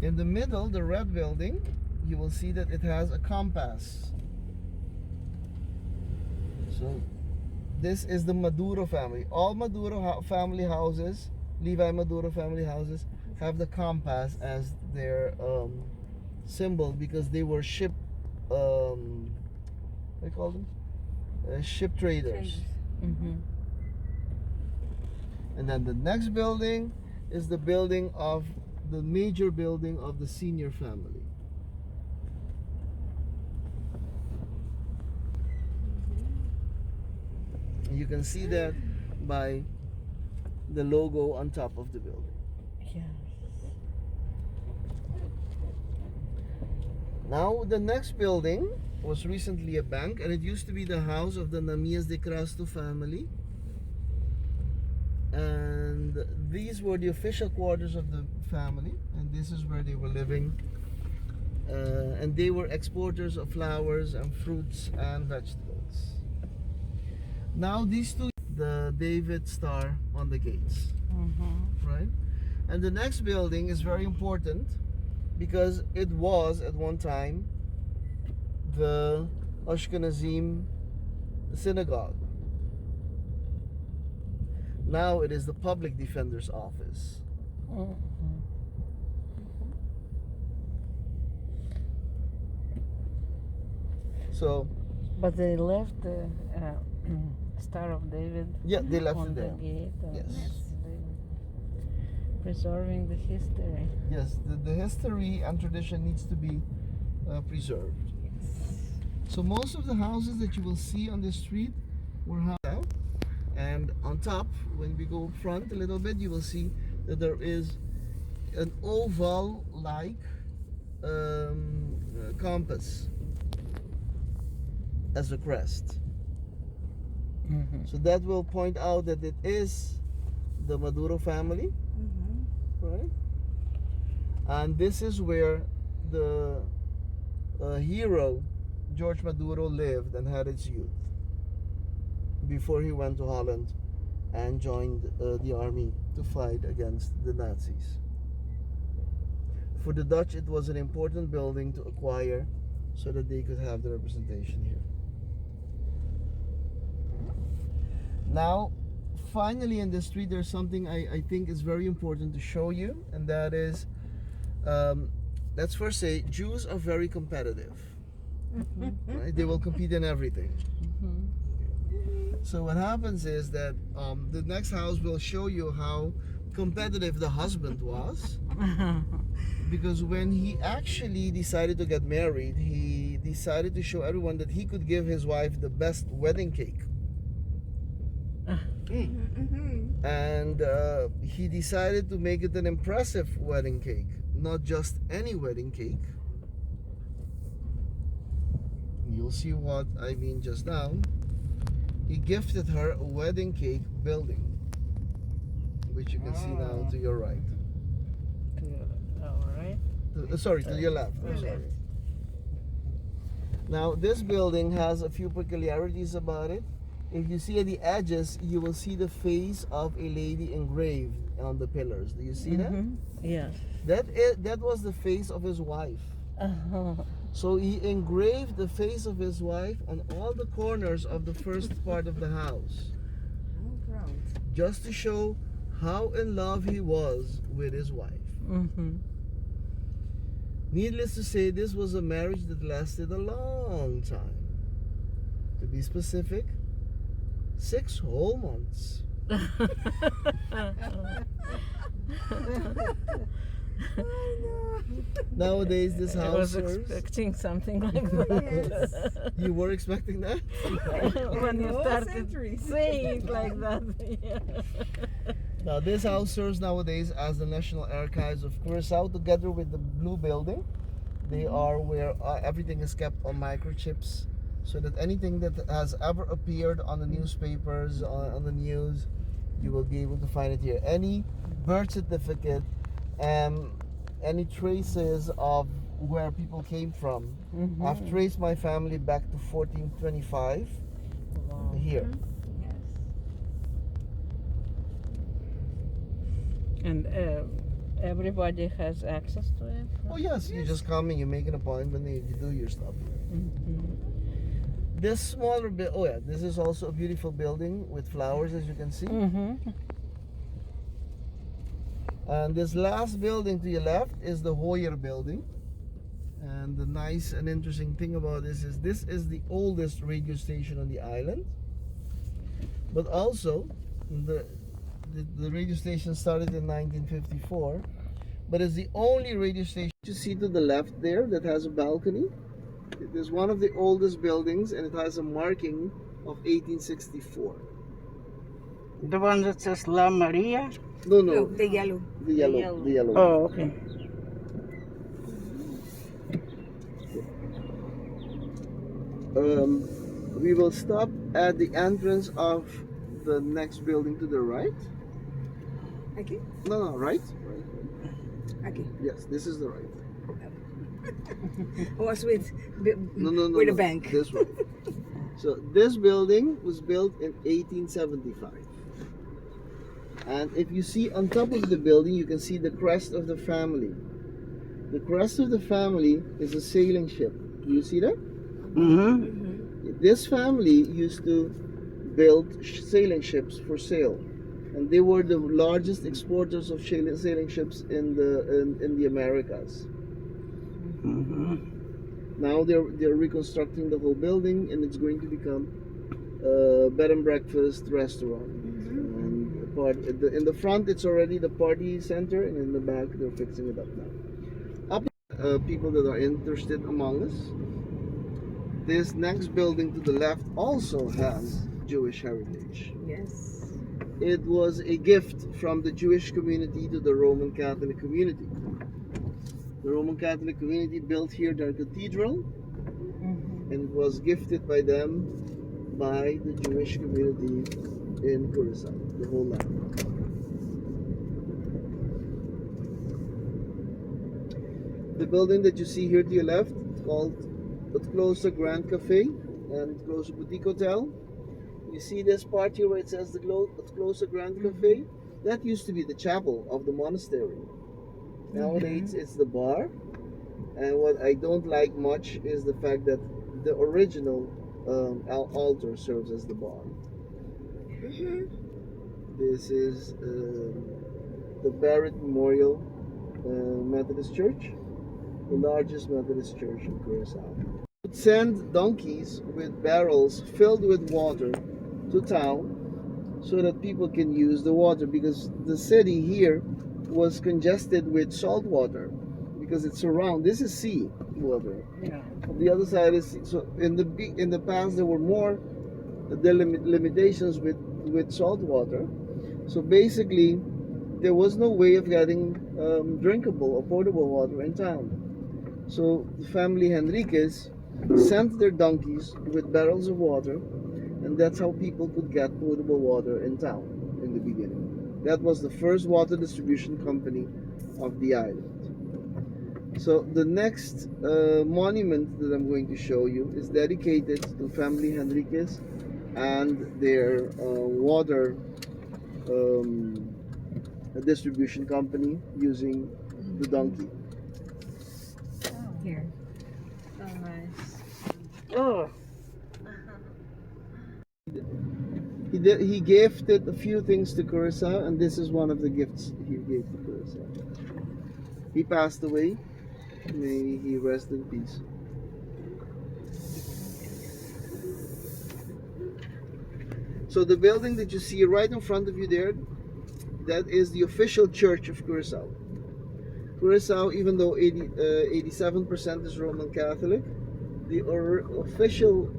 In the middle, the red building, you will see that it has a compass. So this is the Maduro family. All Maduro family houses, Levi Maduro family houses, have the compass as their symbol because they were ship, what do you call them? Ship traders. And then the next building is the building of the major building of the senior family. And you can see that by the logo on top of the building. Yeah. Now, the next building was recently a bank, and it used to be the house of the Namias de Crasto family. And these were the official quarters of the family, and this is where they were living. And they were exporters of flowers and fruits and vegetables. Now, these two, the David star on the gates, right? And the next building is very important because it was at one time the Ashkenazim synagogue. Now it is the public defender's office. So, But they left the Star of David yeah, they left on it the there. gate. Yes. Preserving the history. Yes, the history and tradition needs to be preserved. So most of the houses that you will see on the street were housed out. And on top, when we go front a little bit, you will see that there is an oval-like compass as a crest. So that will point out that it is the Maduro family, right? And this is where the hero George Maduro lived and had its youth before he went to Holland and joined the army to fight against the Nazis. For the Dutch, it was an important building to acquire so that they could have the representation here. Now, finally in the street, there's something I think is very important to show you, and that is, let's first say, Jews are very competitive. Right? They will compete in everything. So what happens is that the next house will show you how competitive the husband was. Because when he actually decided to get married, he decided to show everyone that he could give his wife the best wedding cake. And he decided to make it an impressive wedding cake, not just any wedding cake. You'll see what I mean just now. He gifted her a wedding cake building, which you can see now to your right. To your right? Sorry, to your left. I'm sorry. Now, this building has a few peculiarities about it. If you see at the edges, you will see the face of a lady engraved on the pillars. Do you see that? Yes. That was the face of his wife. So he engraved the face of his wife on all the corners of the first part of the house, just to show how in love he was with his wife. Needless to say, this was a marriage that lasted a long time. To be specific, 6 whole months. Nowadays, this I house was serves. expecting something like that. You were expecting that? When you started saying it like that. Yeah. Now, this house serves nowadays as the National Archives of Curacao, together with the Blue Building. They are where everything is kept on microchips, so that anything that has ever appeared on the newspapers, on the news, you will be able to find it here. Any birth certificate, any traces of where people came from. I've traced my family back to 1425 here. And everybody has access to it? Oh yes, you just come and you make an appointment and you do your stuff. This smaller bit, oh yeah, this is also a beautiful building with flowers, as you can see. And this last building to your left is the Hoyer building. And the nice and interesting thing about this is the oldest radio station on the island. But also, the radio station started in 1954, but it's the only radio station you see to the left there that has a balcony. It is one of the oldest buildings, and it has a marking of 1864. The one that says La Maria? No, No, no, the yellow. the yellow, the yellow. Oh, okay. We will stop at the entrance of the next building to the right. Okay. No, right. Okay. Yes, this is the right. I was with No, with a no, bank. this one. So this building was built in 1875. And if you see on top of the building, you can see the crest of the family. The crest of the family is a sailing ship. Do you see that? Mm-hmm. This family used to build sailing ships for sale, and they were the largest exporters of sailing ships in the Americas. Mm-hmm. Now they're reconstructing the whole building, and it's going to become a bed and breakfast restaurant. And in the front, it's already the party center, and in the back, they're fixing it up now. People that are interested among us. This next building to the left also has Jewish heritage. Yes. It was a gift from the Jewish community to the Roman Catholic community. The Roman Catholic community built here their cathedral, and it was gifted by them by the Jewish community in Curacao, the whole land. The building that you see here to your left, called close to Grand Cafe and close to Boutique Hotel. You see this part here where it says the close to Grand Cafe? That used to be the chapel of the monastery. Nowadays it's the bar. And what I don't like much is the fact that the original altar serves as the bar. This is the Barrett Memorial Methodist Church, the largest Methodist church in Curacao. Would send donkeys with barrels filled with water to town so that people can use the water, because the city here was congested with salt water because it's around. This is sea water. Yeah. The other side is so. In the past there were more limitations with salt water. So basically, there was no way of getting drinkable or potable water in town. So the family Henriquez sent their donkeys with barrels of water, and that's how people could get potable water in town in the beginning. That was the first water distribution company of the island. So the next monument that I'm going to show you is dedicated to family Henriquez and their water distribution company using the donkey. Here. Oh, nice. Oh, He gifted a few things to Curacao, and this is one of the gifts he gave to Curacao. He passed away. May he rest in peace. So the building that you see right in front of you there, that is the official church of Curacao. Curacao, even though 87% is Roman Catholic, the official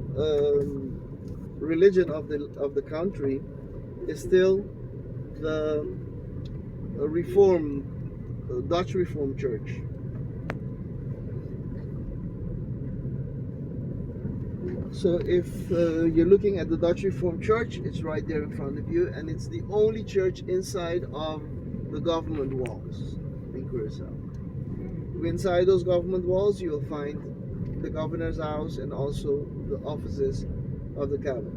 religion of the country is still the Dutch Reformed Church. So if you're looking at the Dutch Reformed Church, it's right there in front of you, and it's the only church inside of the government walls in Curacao. Inside those government walls, you'll find the governor's house and also the offices of the cabinet.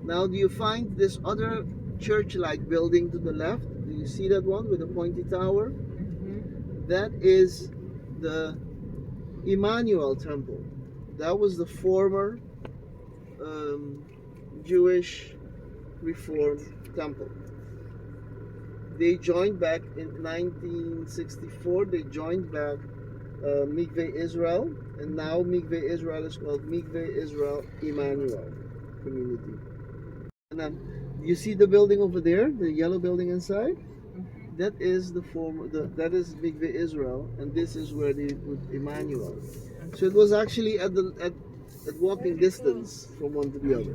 Now, do you find this other church-like building to the left? Do you see that one with the pointy tower? That is the Emmanuel Temple. That was the former Jewish Reformed temple. They joined back in 1964. They joined back Mikveh Israel, and now Mikveh Israel is called Mikveh Israel Emmanuel Community. And then you see the building over there, the yellow building inside. That is that is Mikveh Israel, and this is where they put Emmanuel. So it was actually at walking distance from one to the other.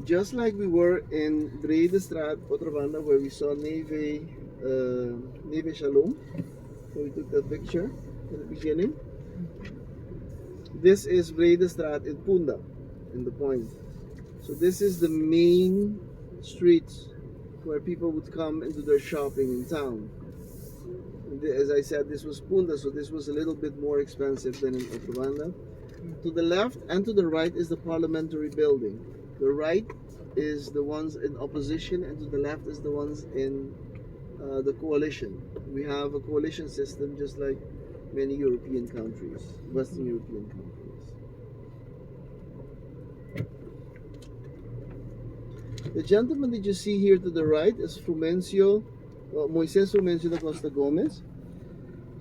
Just like we were in Bredestraat, Otrabanda, where we saw Neve Shalom, where we took that picture at the beginning. This is Bredestraat in Punda, in the point. So this is the main street where people would come and do their shopping in town. As I said, this was Punda, so this was a little bit more expensive than in Otrabanda. To the left and to the right is the parliamentary building. The right is the ones in opposition, and to the left is the ones in the coalition. We have a coalition system just like many European countries, Western European countries. The gentleman that you see here to the right is Moises Frumencio da Costa Gomez.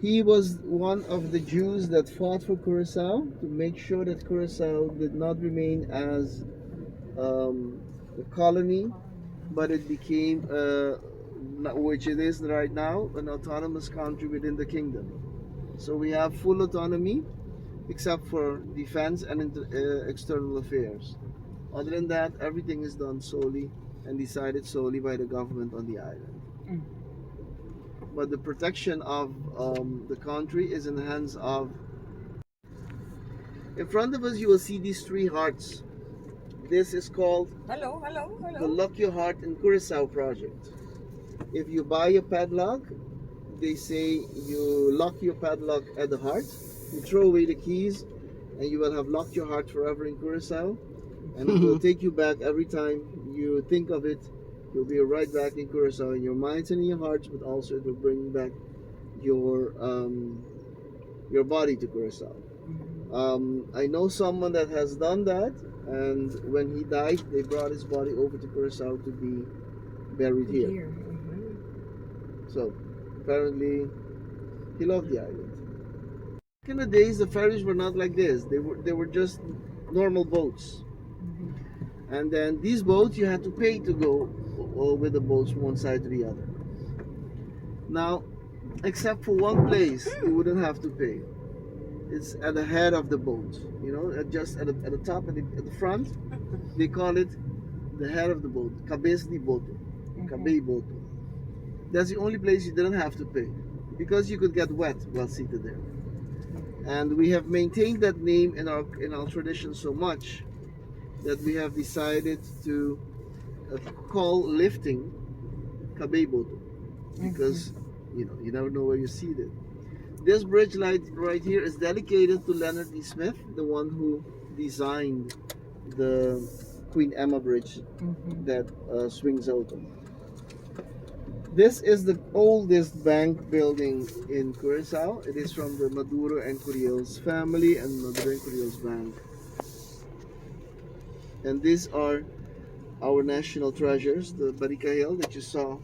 He was one of the Jews that fought for Curacao to make sure that Curacao did not remain as a colony, but it became, which it is right now, an autonomous country within the kingdom. So we have full autonomy, except for defense and external affairs. Other than that, everything is done solely and decided solely by the government on the island. But the protection of the country is in the hands of... In front of us, you will see these three hearts. This is called the Lock Your Heart in Curacao project. If you buy a padlock, they say you lock your padlock at the heart, you throw away the keys, and you will have locked your heart forever in Curacao. And it will take you back every time you think of it. You'll be right back in Curacao in your minds and in your hearts, but also it will bring back your body to Curacao. I know someone that has done that, and when he died, they brought his body over to Curacao to be buried here. So apparently, he loved the island. Back in the days, the ferries were not like this. They were just normal boats. And then these boats, you had to pay to go with the boats from one side to the other. Now, except for one place, you wouldn't have to pay. It's at the head of the boat, just at the top and at the front. They call it the head of the boat, Cabez de Boto, Cabey Boto. That's the only place you didn't have to pay, because you could get wet while seated there. And we have maintained that name in our tradition so much that we have decided to call lifting Cabey Boto, because you never know where you're seated. This bridge light right here is dedicated to Leonard E. Smith, the one who designed the Queen Emma Bridge that swings open. This is the oldest bank building in Curacao. It is from the Maduro and Curiel's family and Maduro and Curiel's bank. And these are our national treasures, the Barica Hill that you saw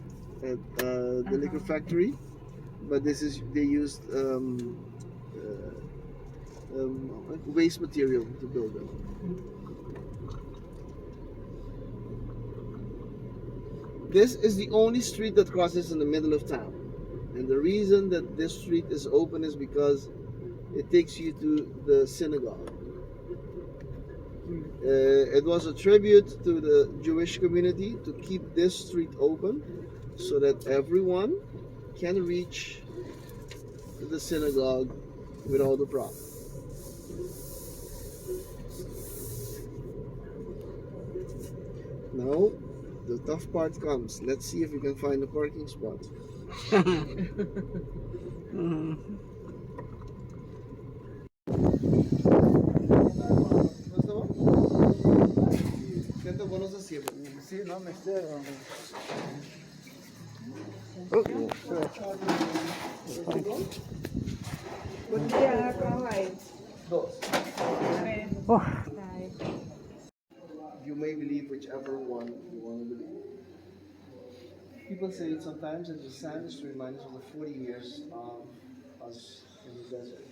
at the liquor factory. But they used waste material to build them. This is the only street that crosses in the middle of town. And the reason that this street is open is because it takes you to the synagogue. It was a tribute to the Jewish community to keep this street open so that everyone can reach the synagogue without a problem. Now, the tough part comes. Let's see if we can find a parking spot. Sí, no me espero. You may believe whichever one you want to believe. People say it sometimes that the sand is to remind us of the 40 years of us in the desert.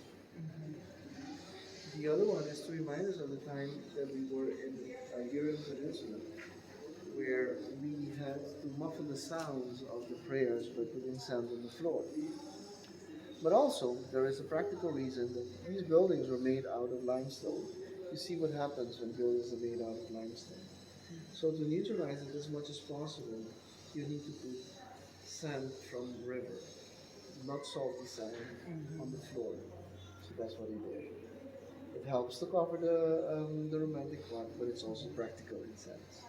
The other one is to remind us of the time that we were in the Iberian Peninsula, where we had to muffle the sounds of the prayers by putting sand on the floor. But also, there is a practical reason that these buildings were made out of limestone. You see what happens when buildings are made out of limestone. So to neutralize it as much as possible, you need to put sand from river, not salty sand, on the floor. So that's what he did. It helps to cover the romantic part, but it's also practical in sense.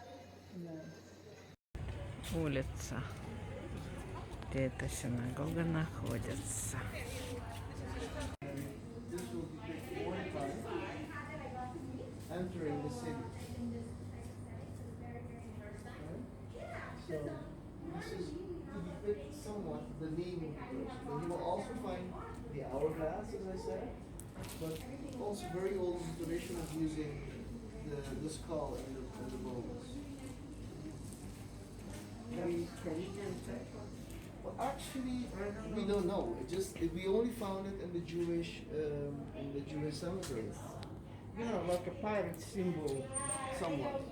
Улица, где эта синагога находится. This will depict Mordecai entering the city. So this is to depict somewhat the name of the person. But you will also find the hourglass, as I said, but also very old tradition of using the skull and the bones. Well, actually, we don't know. We only found it in the Jewish cemeteries. Yeah, like a pirate symbol. Somewhat.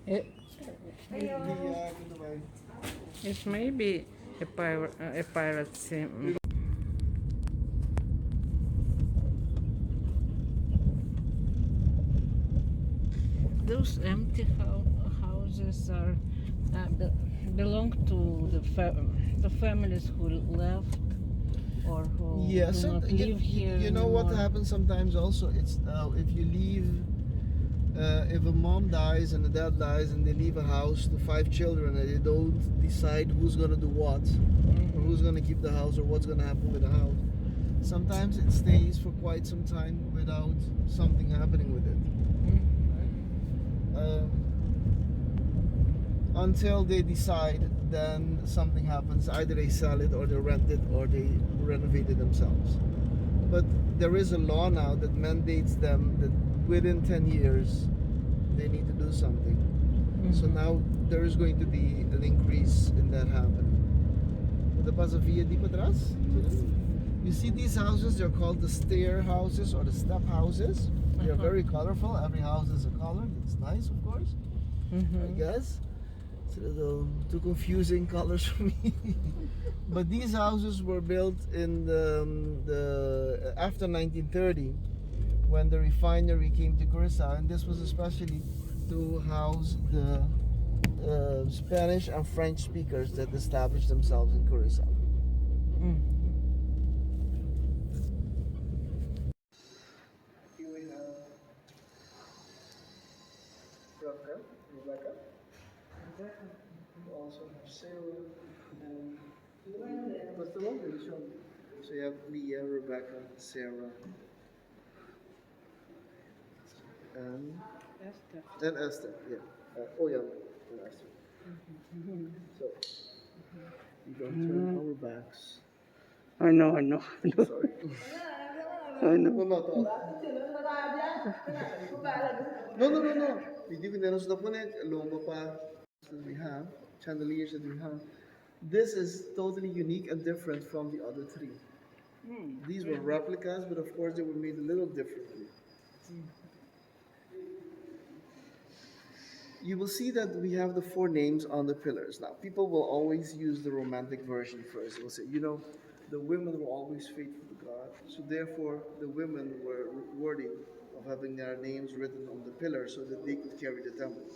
It, The it may be a pirate symbol. Those empty houses are belong to the families who left or who do not live here you know what anymore. happens sometimes also? It's if you leave, if a mom dies and a dad dies and they leave a house to 5 children and they don't decide who's gonna do what, or who's gonna keep the house, or what's gonna happen with the house. Sometimes it stays for quite some time without something happening with it. Until they decide, then something happens. Either they sell it, or they rent it, or they renovate it themselves. But there is a law now that mandates them that within 10 years they need to do something. So now there is going to be an increase in that happening. The Pasavia di Patras. You see these houses, they're called the stair houses or the step houses. They're very colorful. Every house is a color. It's nice, of course, I guess. It's a little too confusing colors for me. But these houses were built in the after 1930, when the refinery came to Curacao, and this was especially to house the Spanish and French speakers that established themselves in Curacao. Here we have Rebecca. We also have Sarah and what's the one that you showed me? So you have Leah, Rebecca, Sarah, and Esther. Yeah. And Esther. So we don't turn our backs. I know. Sorry. I know. No. Hindi ko na sudah po na lomba pa that we have, chandeliers that we have. This is totally unique and different from the other 3. These were replicas, but of course they were made a little differently. You will see that we have the 4 names on the pillars. Now, people will always use the romantic version first. They will say, the women were always faithful to God, so therefore the women were worthy of having their names written on the pillar so that they could carry the temple.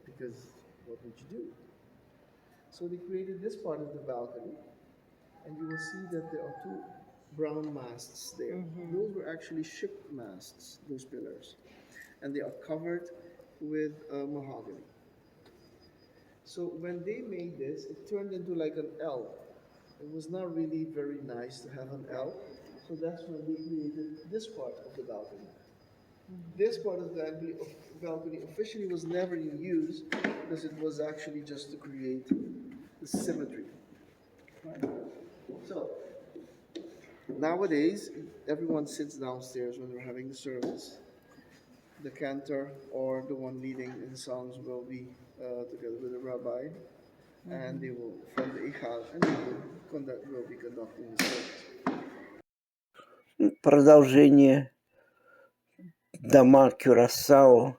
Because what would you do? So they created this part of the balcony, and you will see that there are 2 brown masts there. Those were actually ship masts, those pillars, and they are covered with mahogany. So when they made this, it turned into like an L. It was not really very nice to have an L, so that's when they created this part of the balcony. This part of the balcony officially was never in use because it was actually just to create the symmetry. So nowadays, everyone sits downstairs when we're having the service. The cantor or the one leading in songs will be together with the rabbi, and they will from the ikhal, and they will be conducting the service. Продолжение дома Кюрасао.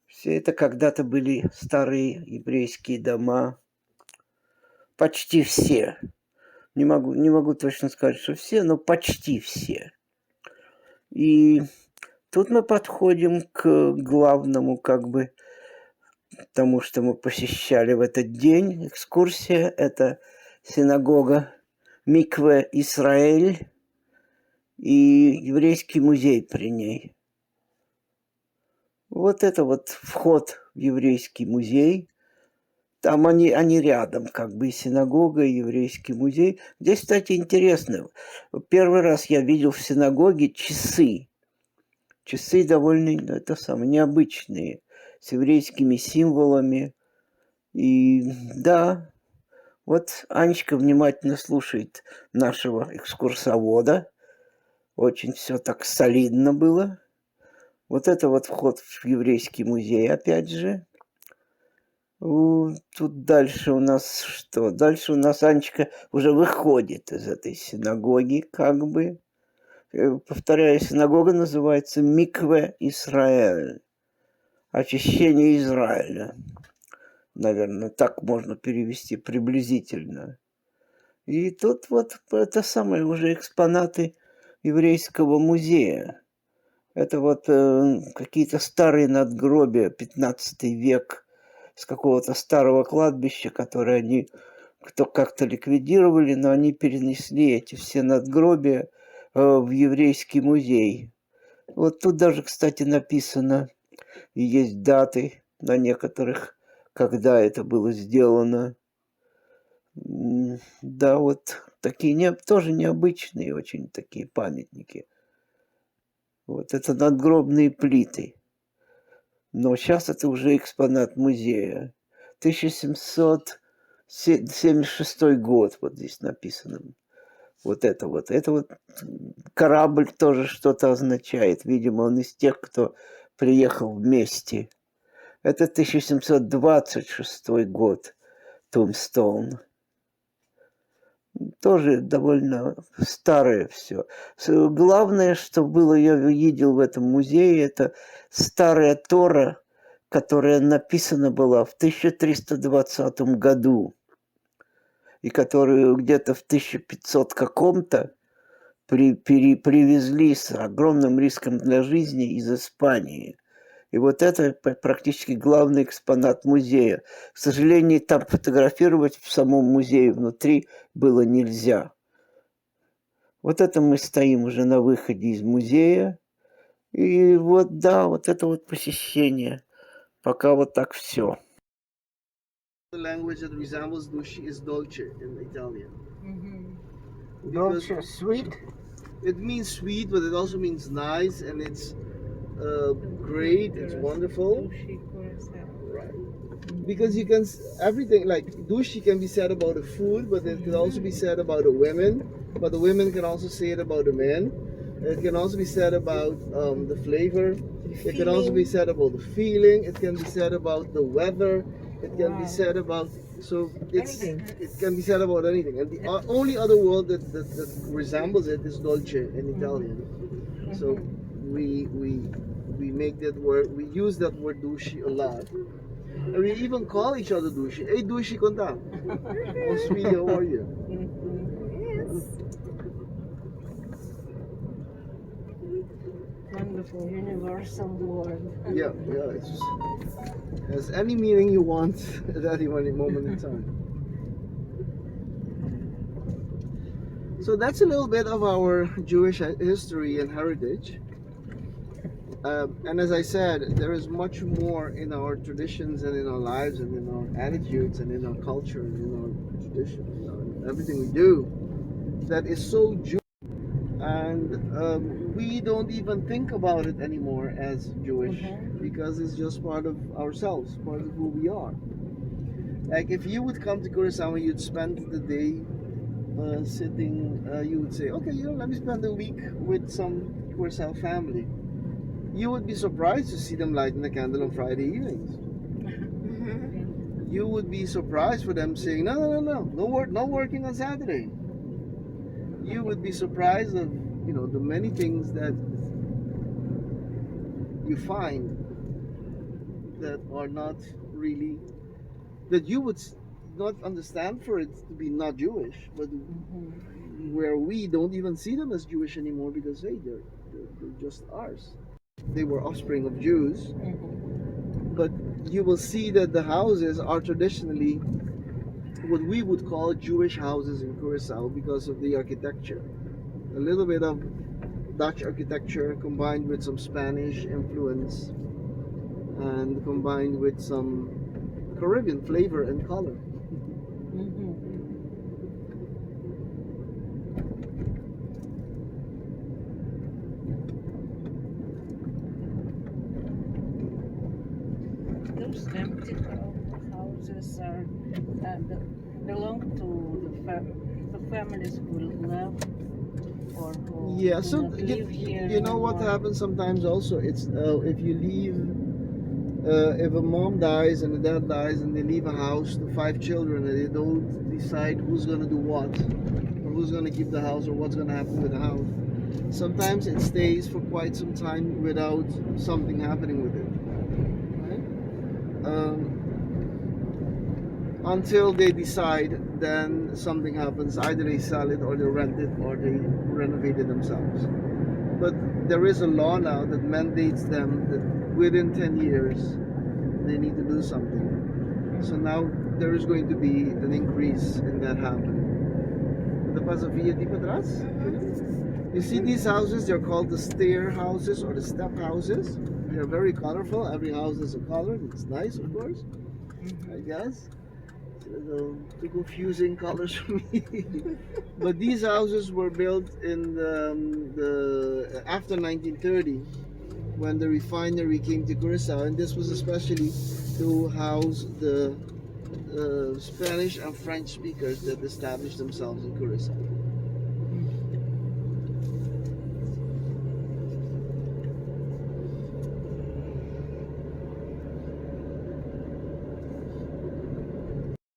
Все это когда-то были старые еврейские дома. Почти все. Не могу точно сказать, что все, но почти все. И тут мы подходим к главному, тому, что мы посещали в этот день. Экскурсия – это синагога Микве Исраэль и еврейский музей при ней. Вот это вот вход в еврейский музей. Там они рядом, как бы и синагога, и еврейский музей. Здесь, кстати, интересно. Первый раз я видел в синагоге часы. Часы довольно, это самое, необычные, с еврейскими символами. И да, вот Анечка внимательно слушает нашего экскурсовода. Очень все так солидно было. Вот это вот вход в еврейский музей, опять же. Тут дальше у нас что? Дальше у нас Анечка уже выходит из этой синагоги, как бы. Повторяю, синагога называется Микве Исраэль. Очищение Израиля. Наверное, так можно перевести приблизительно. И тут вот это самые уже экспонаты еврейского музея. Это вот какие-то старые надгробия, 15 век, с какого-то старого кладбища, которые они как-то ликвидировали, но они перенесли эти все надгробия в еврейский музей. Вот тут даже, кстати, написано, и есть даты на некоторых, когда это было сделано. Да, вот такие тоже необычные очень такие памятники. Вот это надгробные плиты. Но сейчас это уже экспонат музея. 1776 год, вот здесь написано. Вот это вот. Это вот корабль тоже что-то означает. Видимо, он из тех, кто приехал вместе. Это 1726 год, Тумстоун. Тоже довольно старое все. Главное, что было, я видел в этом музее, это старая Тора, которая написана была в 1320 году, и которую где-то в 1500 каком-то привезли с огромным риском для жизни из Испании. И вот это практически главный экспонат музея. К сожалению, там фотографировать в самом музее внутри было нельзя. Вот это мы стоим уже на выходе из музея. И вот, да, вот это вот посещение. Пока вот так все. The language that resembles dolce is dolce in Italian. Dolce, sweet. It means sweet, but it also means nice, and it's great. It's wonderful. Right. Because you can everything like douche can be said about the food, but it can also be said about the women. But the women can also say it about the men. It can also be said about the flavor. It can also be said about the feeling. It can be said about the weather. It can be said about it can be said about anything. And the only other word that resembles it is dolce in Italian. So we make that word. We use that word douche a lot. And we even call each other douche. Hey douche, konta. Oh sweetie, how are you? Wonderful universal word. Yeah, it has any meaning you want at any moment in time. So that's a little bit of our Jewish history and heritage. And as I said, there is much more in our traditions and in our lives and in our attitudes and in our culture and in our tradition, and everything we do that is so Jewish. And we don't even think about it anymore as Jewish because it's just part of ourselves, part of who we are. Like if you would come to Kurosawa, you'd spend the day sitting, you would say, okay, let me spend a week with some Kurosawa family. You would be surprised to see them lighting a candle on Friday evenings. You would be surprised for them saying, no working on Saturday. You would be surprised of the many things that you find that are not really that you would not understand for it to be not Jewish, but where we don't even see them as Jewish anymore because hey, they're just ours. They were offspring of Jews, but you will see that the houses are traditionally what we would call Jewish houses in Curacao because of the architecture. A little bit of Dutch architecture combined with some Spanish influence and combined with some Caribbean flavor and color. Those empty houses are belong to the families who left or who Yeah, do so not live here you know what anymore. happens sometimes also, it's if you leave if a mom dies and a dad dies and they leave a house to 5 children and they don't decide who's going to do what or who's going to keep the house or what's going to happen with the house, sometimes it stays for quite some time without something happening with it, right? Until they decide, then something happens. Either they sell it or they rent it or they renovate it themselves. But there is a law now that mandates them that within 10 years they need to do something. So now there is going to be an increase in that happening. You see these houses, they're called the stair houses or the step houses. They're very colorful. Every house has a color. It's nice, of course, I guess. Too confusing colors for me. But these houses were built in the after 1930, when the refinery came to Curacao, and this was especially to house the Spanish and French speakers that established themselves in Curacao.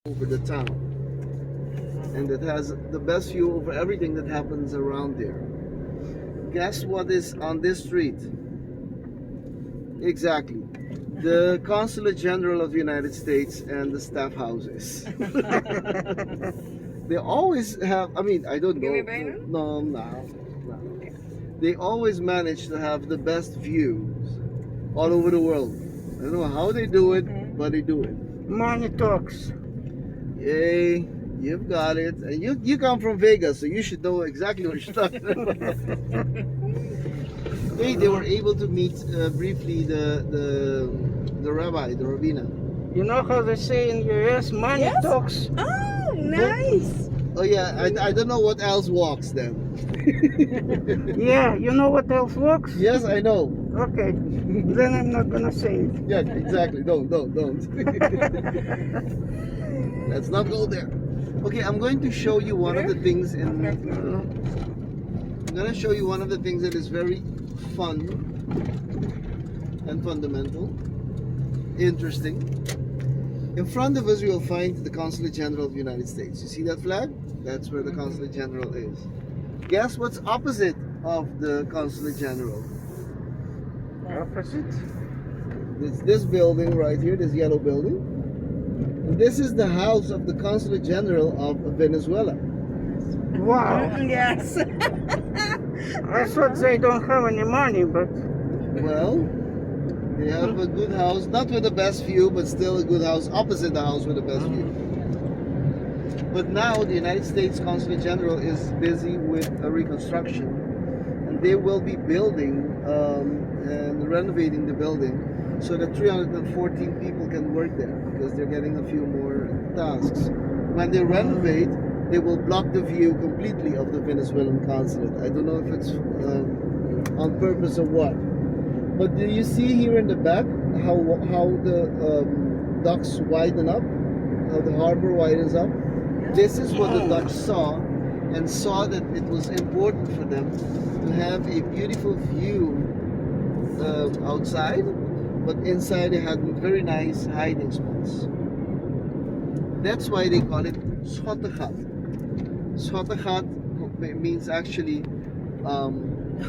Over the town, and it has the best view over everything that happens around there. Guess what is on this street? Exactly, the Consulate General of the United States and the staff houses. They always have, I mean, I don't know. No. They always manage to have the best views all over the world. I don't know how they do it, but they do it. Money talks. Yay, you've got it. And you come from Vegas, so you should know exactly what you're talking about. Hey, they were able to meet briefly the rabbi, the rabbina. You know how they say in US, money Yes. talks. Oh, nice. Oh yeah, I don't know what else walks then. Yeah, you know what else works? Yes, I know. Okay, then I'm not gonna say it. Yeah, exactly. Don't. Let's not go there. Okay, I'm going to show you one of the things I'm going to show you one of the things that is very fun and fundamental, interesting. In front of us, we will find the Consulate General of the United States. You see that flag? That's where the Consulate General is. Guess what's opposite of the Consulate General? Opposite? It's this building right here, this yellow building. And this is the house of the Consulate General of Venezuela. Wow. Yes. I thought they don't have any money, but Well, they have a good house, not with the best view, but still a good house opposite the house with the best view. But now the United States Consulate General is busy with a reconstruction, and they will be building and renovating the building so that 314 people can work there because they're getting a few more tasks. When they renovate, they will block the view completely of the Venezuelan consulate. I don't know if it's on purpose or what. But do you see here in the back how the docks widen up, how the harbor widens up? This is what the Dutch saw, and saw that it was important for them to have a beautiful view outside, but inside they had very nice hiding spots. That's why they call it schottegat. Schottegat means actually,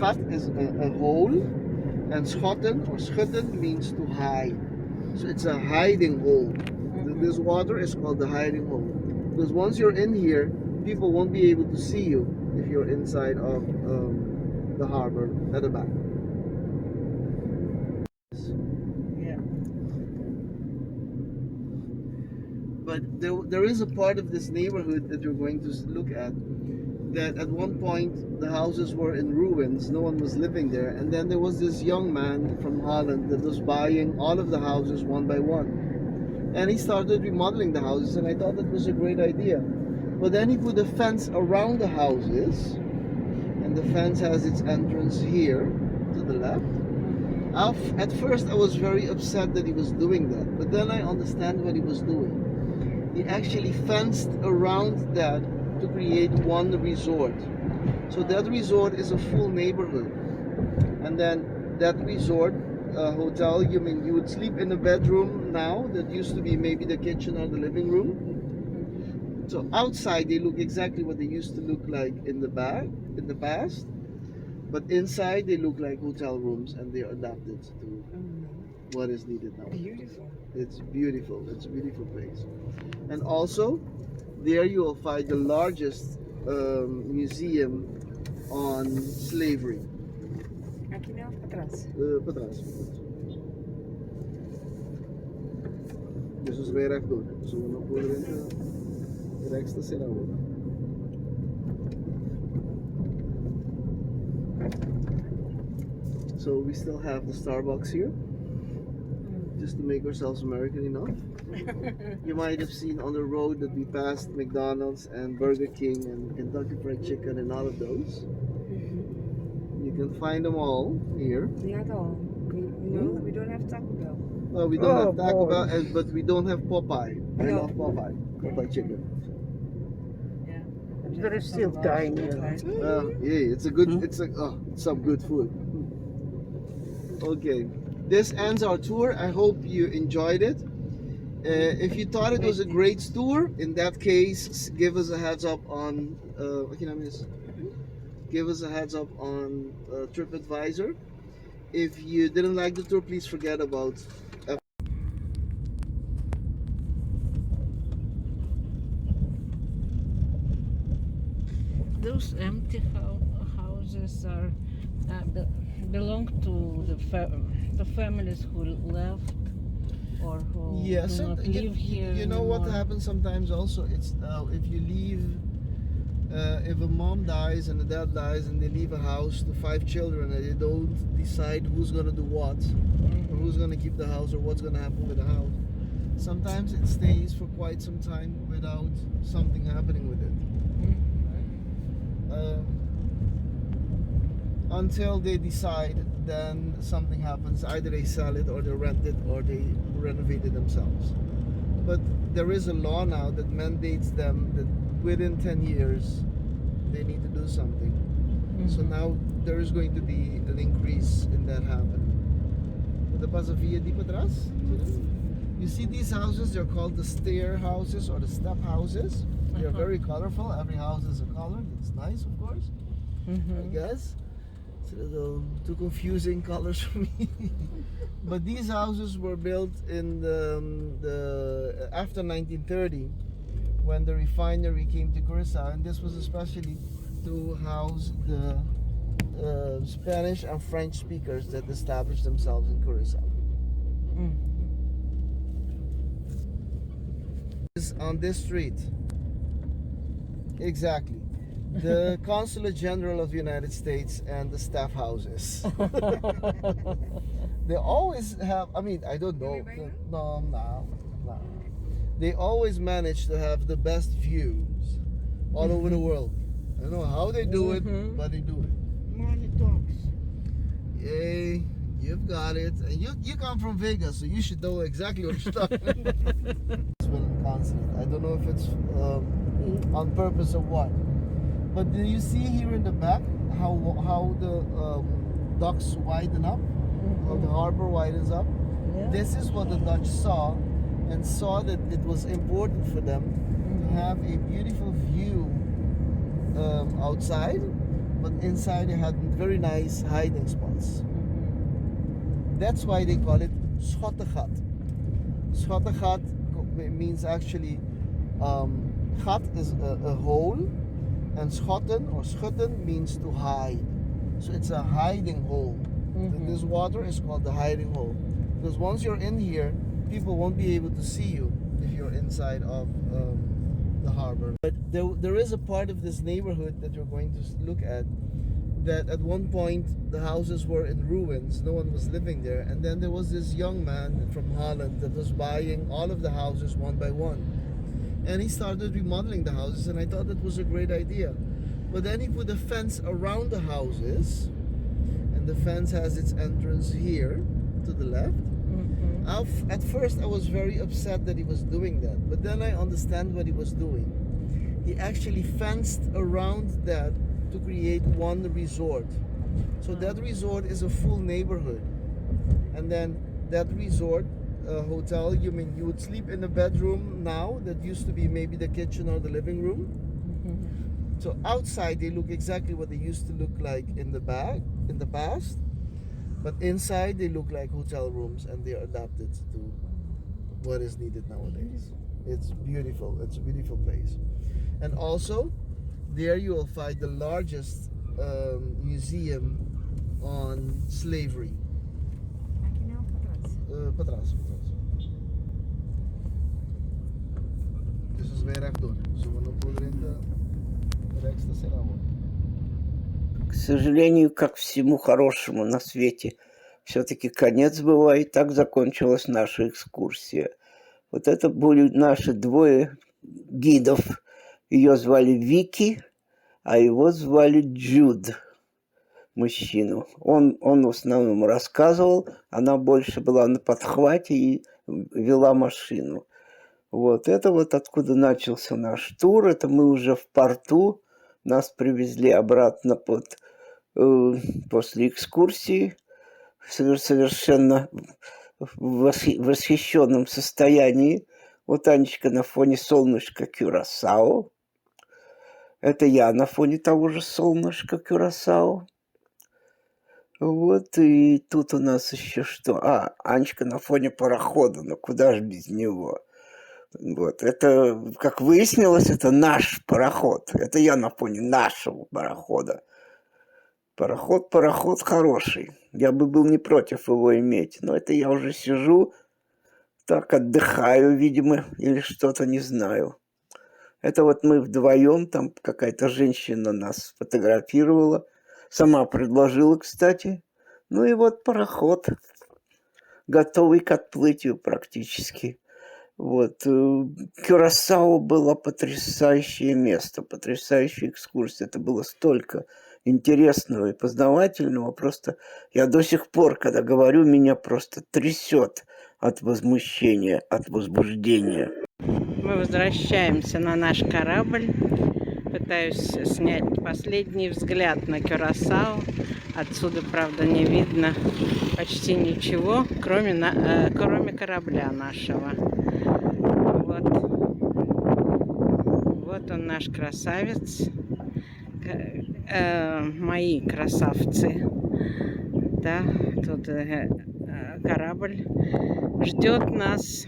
gat is a hole, and schotten or schutten means to hide. So it's a hiding hole. This water is called the hiding hole. Because once you're in here, people won't be able to see you if you're inside of the harbor at the back. yeah. But there is a part of this neighborhood that we're going to look at that at one point the houses were in ruins, no one was living there, and then there was this young man from Holland that was buying all of the houses one by one. And he started remodeling the houses, and I thought that was a great idea. But then he put a fence around the houses, and the fence has its entrance here to the left. At first I was very upset that he was doing that, but then I understand what he was doing. He actually fenced around that to create one resort. So that resort is a full neighborhood, and then that resort hotel, you would sleep in a bedroom now that used to be maybe the kitchen or the living room. So outside they look exactly what they used to look like in the past, but inside they look like hotel rooms, and they are adapted to what is needed now. Beautiful. It's beautiful. It's a beautiful place. And also, there you will find the largest museum on slavery. Aqui não, atrás. Para trás. Dus we weer recht doen. Zullen we nog voor de rechtste será outra. So we still have the Starbucks here, just to make ourselves American enough. You might have seen on the road that we passed McDonald's and Burger King and Kentucky Fried Chicken and all of those. You can find them all here. Not all. We don't have Taco Bell. Well, we don't Oh, have Taco boy. Bell, but we don't have Popeye. I No. love Popeye chicken. There is still time. Yeah, it's some good food. Okay, this ends our tour. I hope you enjoyed it. If you thought it was a great tour, in that case, give us a heads up on give us a heads up on TripAdvisor. If you didn't like the tour, please forget about Those empty houses are belong to the families who left or who do not live here you know what anymore. happens sometimes also, it's if you leave if a mom dies and a dad dies and they leave a house to 5 children and they don't decide who's gonna do what or who's gonna keep the house or what's gonna happen with the house, sometimes it stays for quite some time without something happening with it. Until they decide, then something happens. Either they sell it or they rent it or they renovate it themselves. But there is a law now that mandates them that within 10 years they need to do something. So now there is going to be an increase in that happening. The Pasavia di Patras. You see these houses, they're called the stair houses or the step houses. They're very colorful. Every house is a color. It's nice, of course. I guess. It's a little too confusing colors for me. But these houses were built in the after 1930, when the refinery came to Curacao, and this was especially to house the Spanish and French speakers that established themselves in Curacao. On this street. Exactly. The Consulate General of the United States and the staff houses. They always have, I mean, I don't know. No. They always manage to have the best views all over the world. I don't know how they do it, but they do it. Money talks. Yay, you've got it. And you come from Vegas, so you should know exactly what you're talking about. Consulate. I don't know if it's on purpose or what. But do you see here in the back how the docks widen up? How the harbor widens up? Yeah. This is what the Dutch saw, and saw that it was important for them to have a beautiful view outside, but inside they had very nice hiding spots. That's why they call it schottegat. Schottegat means actually, gat is a hole, and schotten or schutten means to hide. So it's a hiding hole. This water is called the hiding hole, because once you're in here, people won't be able to see you. if you're inside of the harbor. But there is a part of this neighborhood that you're going to look at that at one point the houses were in ruins, no one was living there, and then there was this young man from Holland that was buying all of the houses one by one, and he started remodeling the houses, and I thought that was a great idea. But then he put a fence around the houses, and the fence has its entrance here to the left. At first I was very upset that he was doing that, but then I understand what he was doing. He actually fenced around that to create one resort. So that resort is a full neighborhood, and then that resort hotel, you would sleep in a bedroom now that used to be maybe the kitchen or the living room. So outside they look exactly what they used to look like in the past, but inside they look like hotel rooms, and they are adapted to what is needed nowadays. It's beautiful. It's a beautiful place. And also there you will find the largest museum on slavery. Aqui não, para trás. Para trás. Dus weer rechtdoor. Zullen we nog erin rechts será. К сожалению, как всему хорошему на свете, все-таки конец бывает. Так закончилась наша экскурсия. Вот это были наши двое гидов. Ее звали Вики, а его звали Джуд, мужчину. Он в основном рассказывал, она больше была на подхвате и вела машину. Вот это вот откуда начался наш тур. Это мы уже в порту. Нас привезли обратно после экскурсии в совершенно восхищенном состоянии. Вот Анечка на фоне солнышка Кюрасао. Это я на фоне того же солнышка Кюрасао. Вот, и тут у нас еще что? Анечка на фоне парохода, ну куда же без него? Вот, это, как выяснилось, это наш пароход. Это я на фоне нашего парохода. Пароход хороший. Я бы был не против его иметь, но это я уже сижу, так отдыхаю, видимо, или что-то, не знаю. Это вот мы вдвоем, там какая-то женщина нас фотографировала, сама предложила, кстати. Ну и вот пароход, готовый к отплытию практически. Вот. Кюрасао было потрясающее место, потрясающая экскурсия. Это было столько интересного и познавательного. Просто я до сих пор, когда говорю, меня просто трясет от возмущения, от возбуждения. Мы возвращаемся на наш корабль. Пытаюсь снять последний взгляд на Кюрасао. Отсюда, правда, не видно почти ничего, кроме корабля нашего. Вот он, наш красавец. Мои красавцы. Да, тут корабль ждет нас.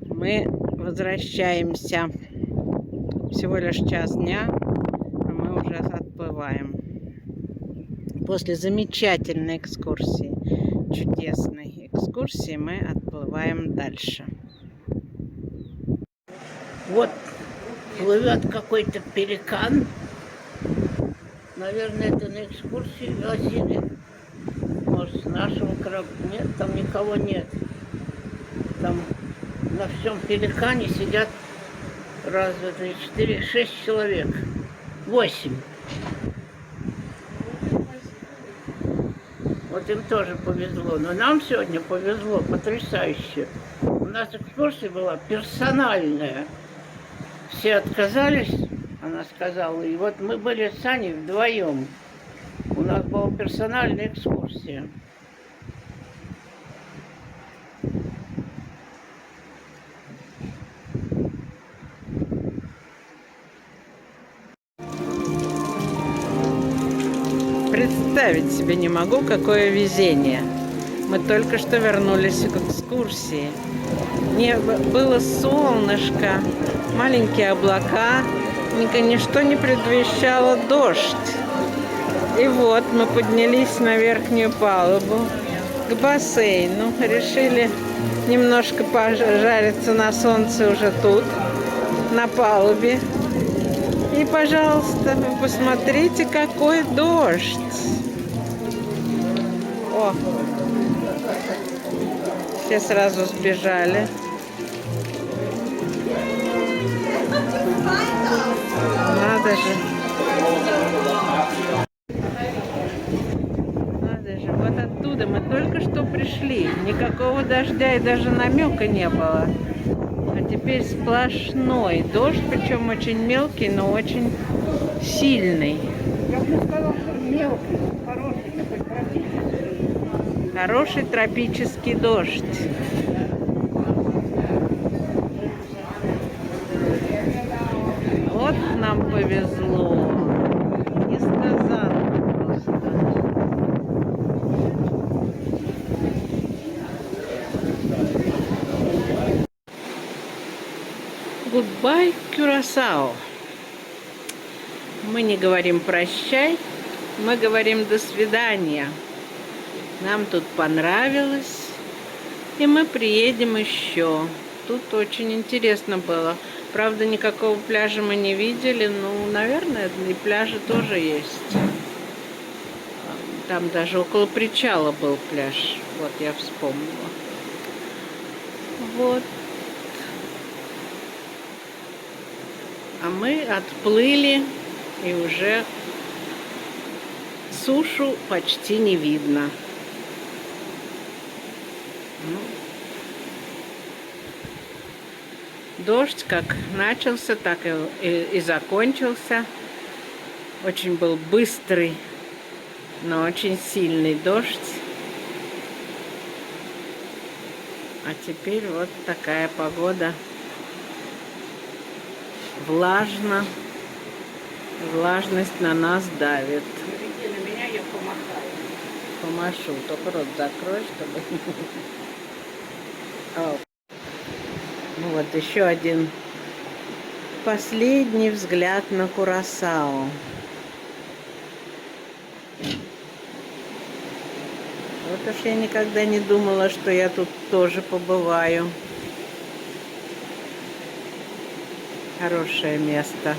Мы возвращаемся. Всего лишь час дня, а мы уже отплываем. После замечательной экскурсии, чудесной экскурсии, мы отплываем дальше. Вот плывет какой-то пеликан. Наверное, это на экскурсии возили. Может, с нашего корабля. Нет, там никого нет. Там на всем пеликане сидят раз, два, три, четыре, 6 человек. 8. Вот им тоже повезло. Но нам сегодня повезло потрясающе. У нас экскурсия была персональная. Все отказались, она сказала. И вот мы были с Аней вдвоем. У нас была персональная экскурсия. Представить себе не могу, какое везение. Мы только что вернулись к экскурсии. Было солнышко, маленькие облака, ничто не предвещало дождь. И вот мы поднялись на верхнюю палубу к бассейну, решили немножко пожариться на солнце уже тут, на палубе. И, пожалуйста, вы посмотрите, какой дождь. О, все сразу сбежали. Надо же. Надо же. Вот оттуда мы только что пришли. Никакого дождя и даже намека не было. А теперь сплошной дождь, причем очень мелкий, но очень сильный. Я бы не сказал, что мелкий, хороший, такой тропический. Хороший тропический дождь. Вот нам повезло. Несказанно просто. Goodbye, Кюрасао. Мы не говорим прощай, мы говорим до свидания. Нам тут понравилось, и мы приедем еще. Тут очень интересно было. Правда, никакого пляжа мы не видели, ну, наверное, и пляжи тоже есть. Там даже около причала был пляж. Вот, я вспомнила. Вот. А мы отплыли, и уже сушу почти не видно. Дождь как начался, так и закончился. Очень был быстрый, но очень сильный дождь. А теперь вот такая погода. Влажно. Влажность на нас давит. Смотрите на меня, я помахаю. Помашу, только рот закрой, чтобы... О. Ну вот еще один последний взгляд на Курасао. Вот уж я никогда не думала, что я тут тоже побываю. Хорошее место.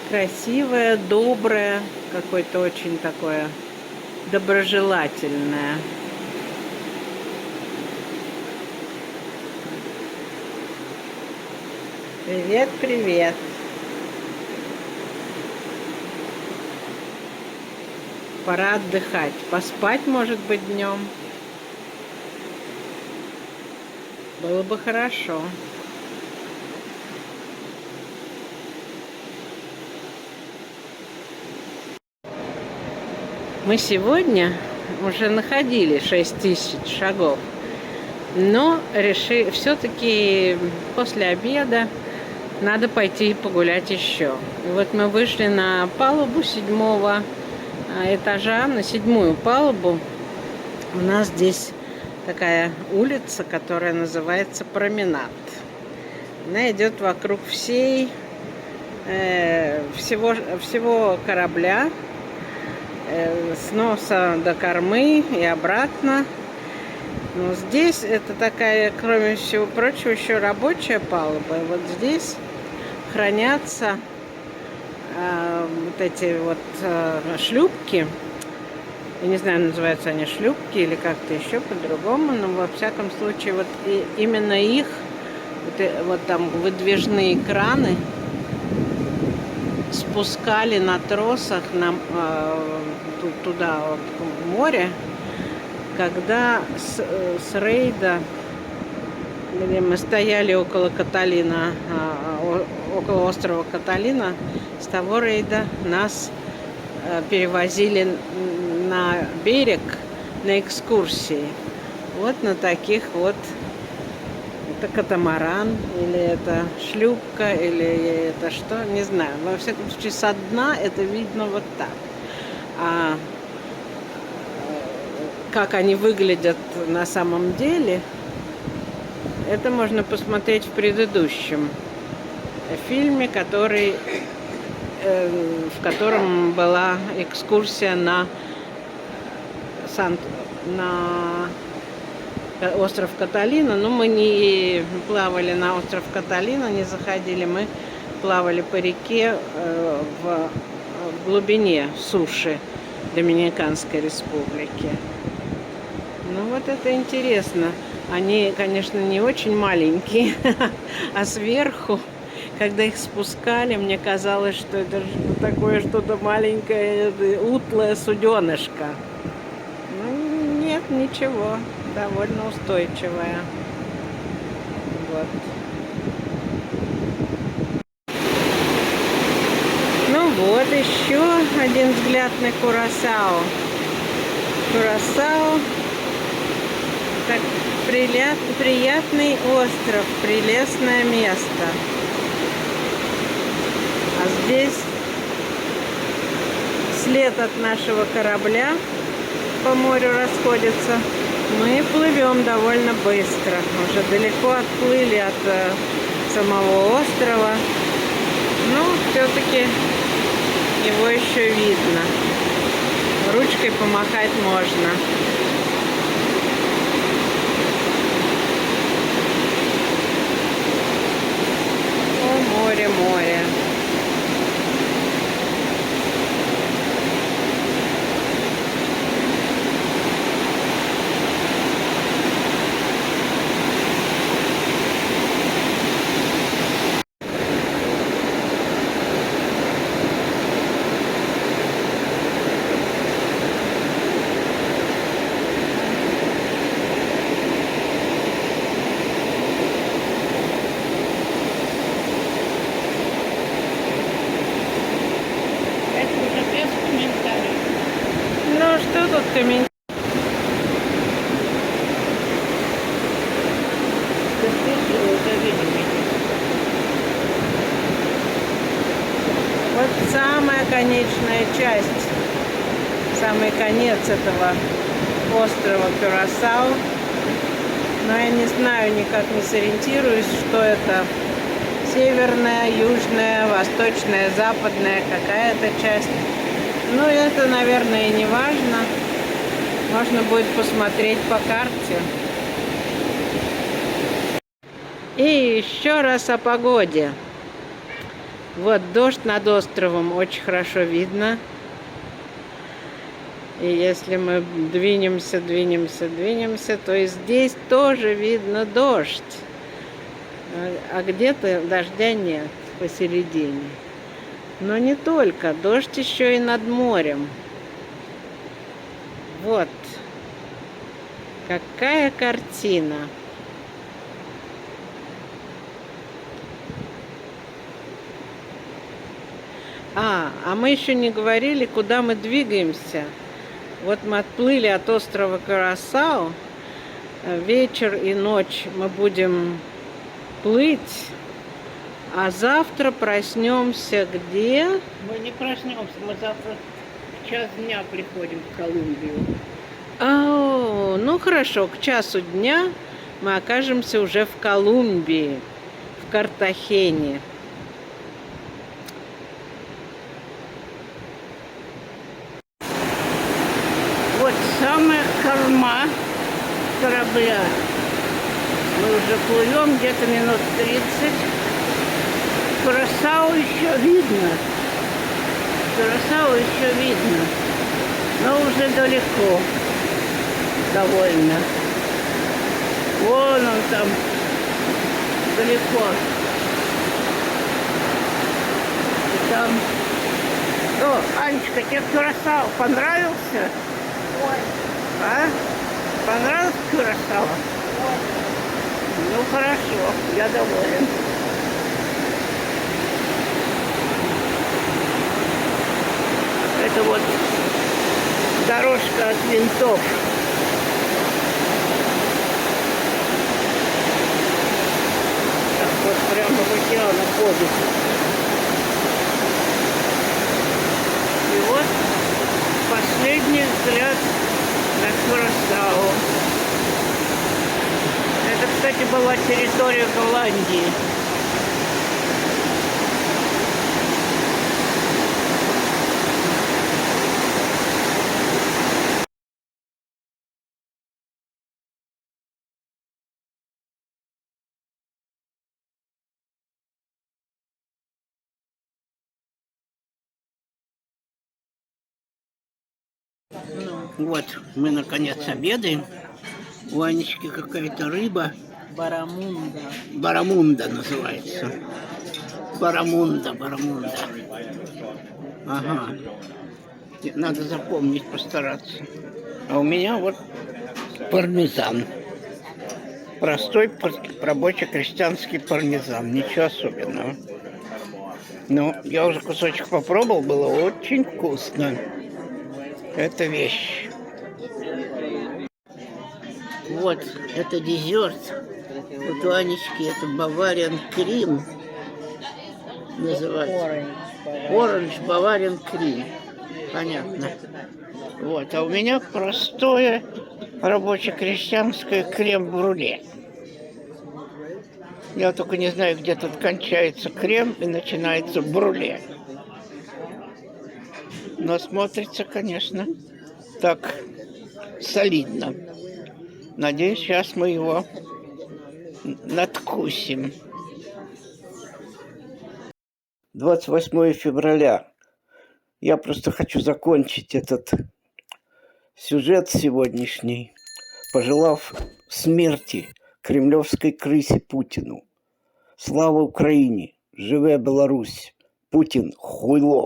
Красивое, доброе, какое-то очень такое доброжелательное. Привет, привет. Пора отдыхать. Поспать, может быть, днем. Было бы хорошо. Мы сегодня уже находили 6000 шагов, но решили, все-таки после обеда надо пойти погулять еще. И вот мы вышли на палубу 7-го этажа, на 7-ю палубу. У нас здесь такая улица, которая называется Променад. Она идет вокруг всего корабля, с носа до кормы и обратно. Но здесь это такая, кроме всего прочего, еще рабочая палуба. И вот здесь хранятся вот эти вот шлюпки. Я не знаю, называются они шлюпки или как-то еще по-другому, но во всяком случае вот именно их, вот там выдвижные краны спускали на тросах туда вот, в море, когда с рейда, где мы стояли около Каталина, около острова Каталина, с того рейда нас перевозили на берег на экскурсии. Вот на таких вот, это катамаран, или это шлюпка, или это что, не знаю. Во всяком случае, со дна это видно вот так. А как они выглядят на самом деле, это можно посмотреть в предыдущем фильме, в котором была экскурсия на остров Каталина, но мы не плавали на остров Каталина, не заходили, мы плавали по реке в глубине суши Доминиканской Республики. Ну вот это интересно. Они, конечно, не очень маленькие, а сверху, когда их спускали, мне казалось, что это такое что-то маленькое, утлое суденышко. Ну, нет, ничего, довольно устойчивое. Вот. Ну вот, еще один взгляд на Курасао. Курасао, так приятный остров, прелестное место. А здесь след от нашего корабля по морю расходится. Мы плывем довольно быстро. Уже далеко отплыли от самого острова. Но все-таки его еще видно. Ручкой помахать можно. О, море, море. Это уже без комментариев. Ну, что тут комментировать? Вот самая конечная часть, самый конец этого острова Кюрасао. Но я не знаю, никак не сориентируюсь, что это. Северная, южная, восточная, западная, какая-то часть. Ну, это, наверное, и не важно. Можно будет посмотреть по карте. И еще раз о погоде. Вот дождь над островом очень хорошо видно. И если мы двинемся, то и здесь тоже видно дождь. А где-то дождя нет посередине. Но не только. Дождь еще и над морем. Вот. Какая картина. А мы еще не говорили, куда мы двигаемся. Вот мы отплыли от острова Кюрасао. Вечер и ночь мы будем плыть. А завтра проснемся где? Мы не проснемся, мы завтра в час дня приходим в Колумбию. Ну хорошо, к часу дня мы окажемся уже в Колумбии, в Картахене. Вот самая корма корабля. Мы уже плывем где-то минут 30. Кюрасао еще видно. Кюрасао еще видно. Но уже далеко. Довольно. Вон он там. Далеко. И там. О, Анечка, тебе Кюрасао понравился? Ой, А? Понравился Кюрасао? Ну хорошо, я доволен. Это вот дорожка от винтов. Так вот прямо в океан уходит. И вот последний взгляд на Кюрасао. Это, кстати, была территория Голландии. Вот, мы наконец обедаем. У Анечки какая-то рыба. Барамунда. Барамунда называется. Барамунда. Ага. Надо запомнить, постараться. А у меня вот пармезан. Простой рабочий крестьянский пармезан. Ничего особенного. Но я уже кусочек попробовал, было очень вкусно. Это вещь. Вот, это десерт. Вот у Анечки это Bavarian Cream называется. Orange Bavarian Cream. Понятно. Вот, а у меня простое рабоче-крестьянское крем-брюле. Я только не знаю, где тут кончается крем и начинается брюле. Но смотрится, конечно, так солидно. Надеюсь, сейчас мы его надкусим. 28 февраля. Я просто хочу закончить этот сюжет сегодняшний, пожелав смерти кремлевской крысе Путину. Слава Украине! Живе Беларусь! Путин хуйло!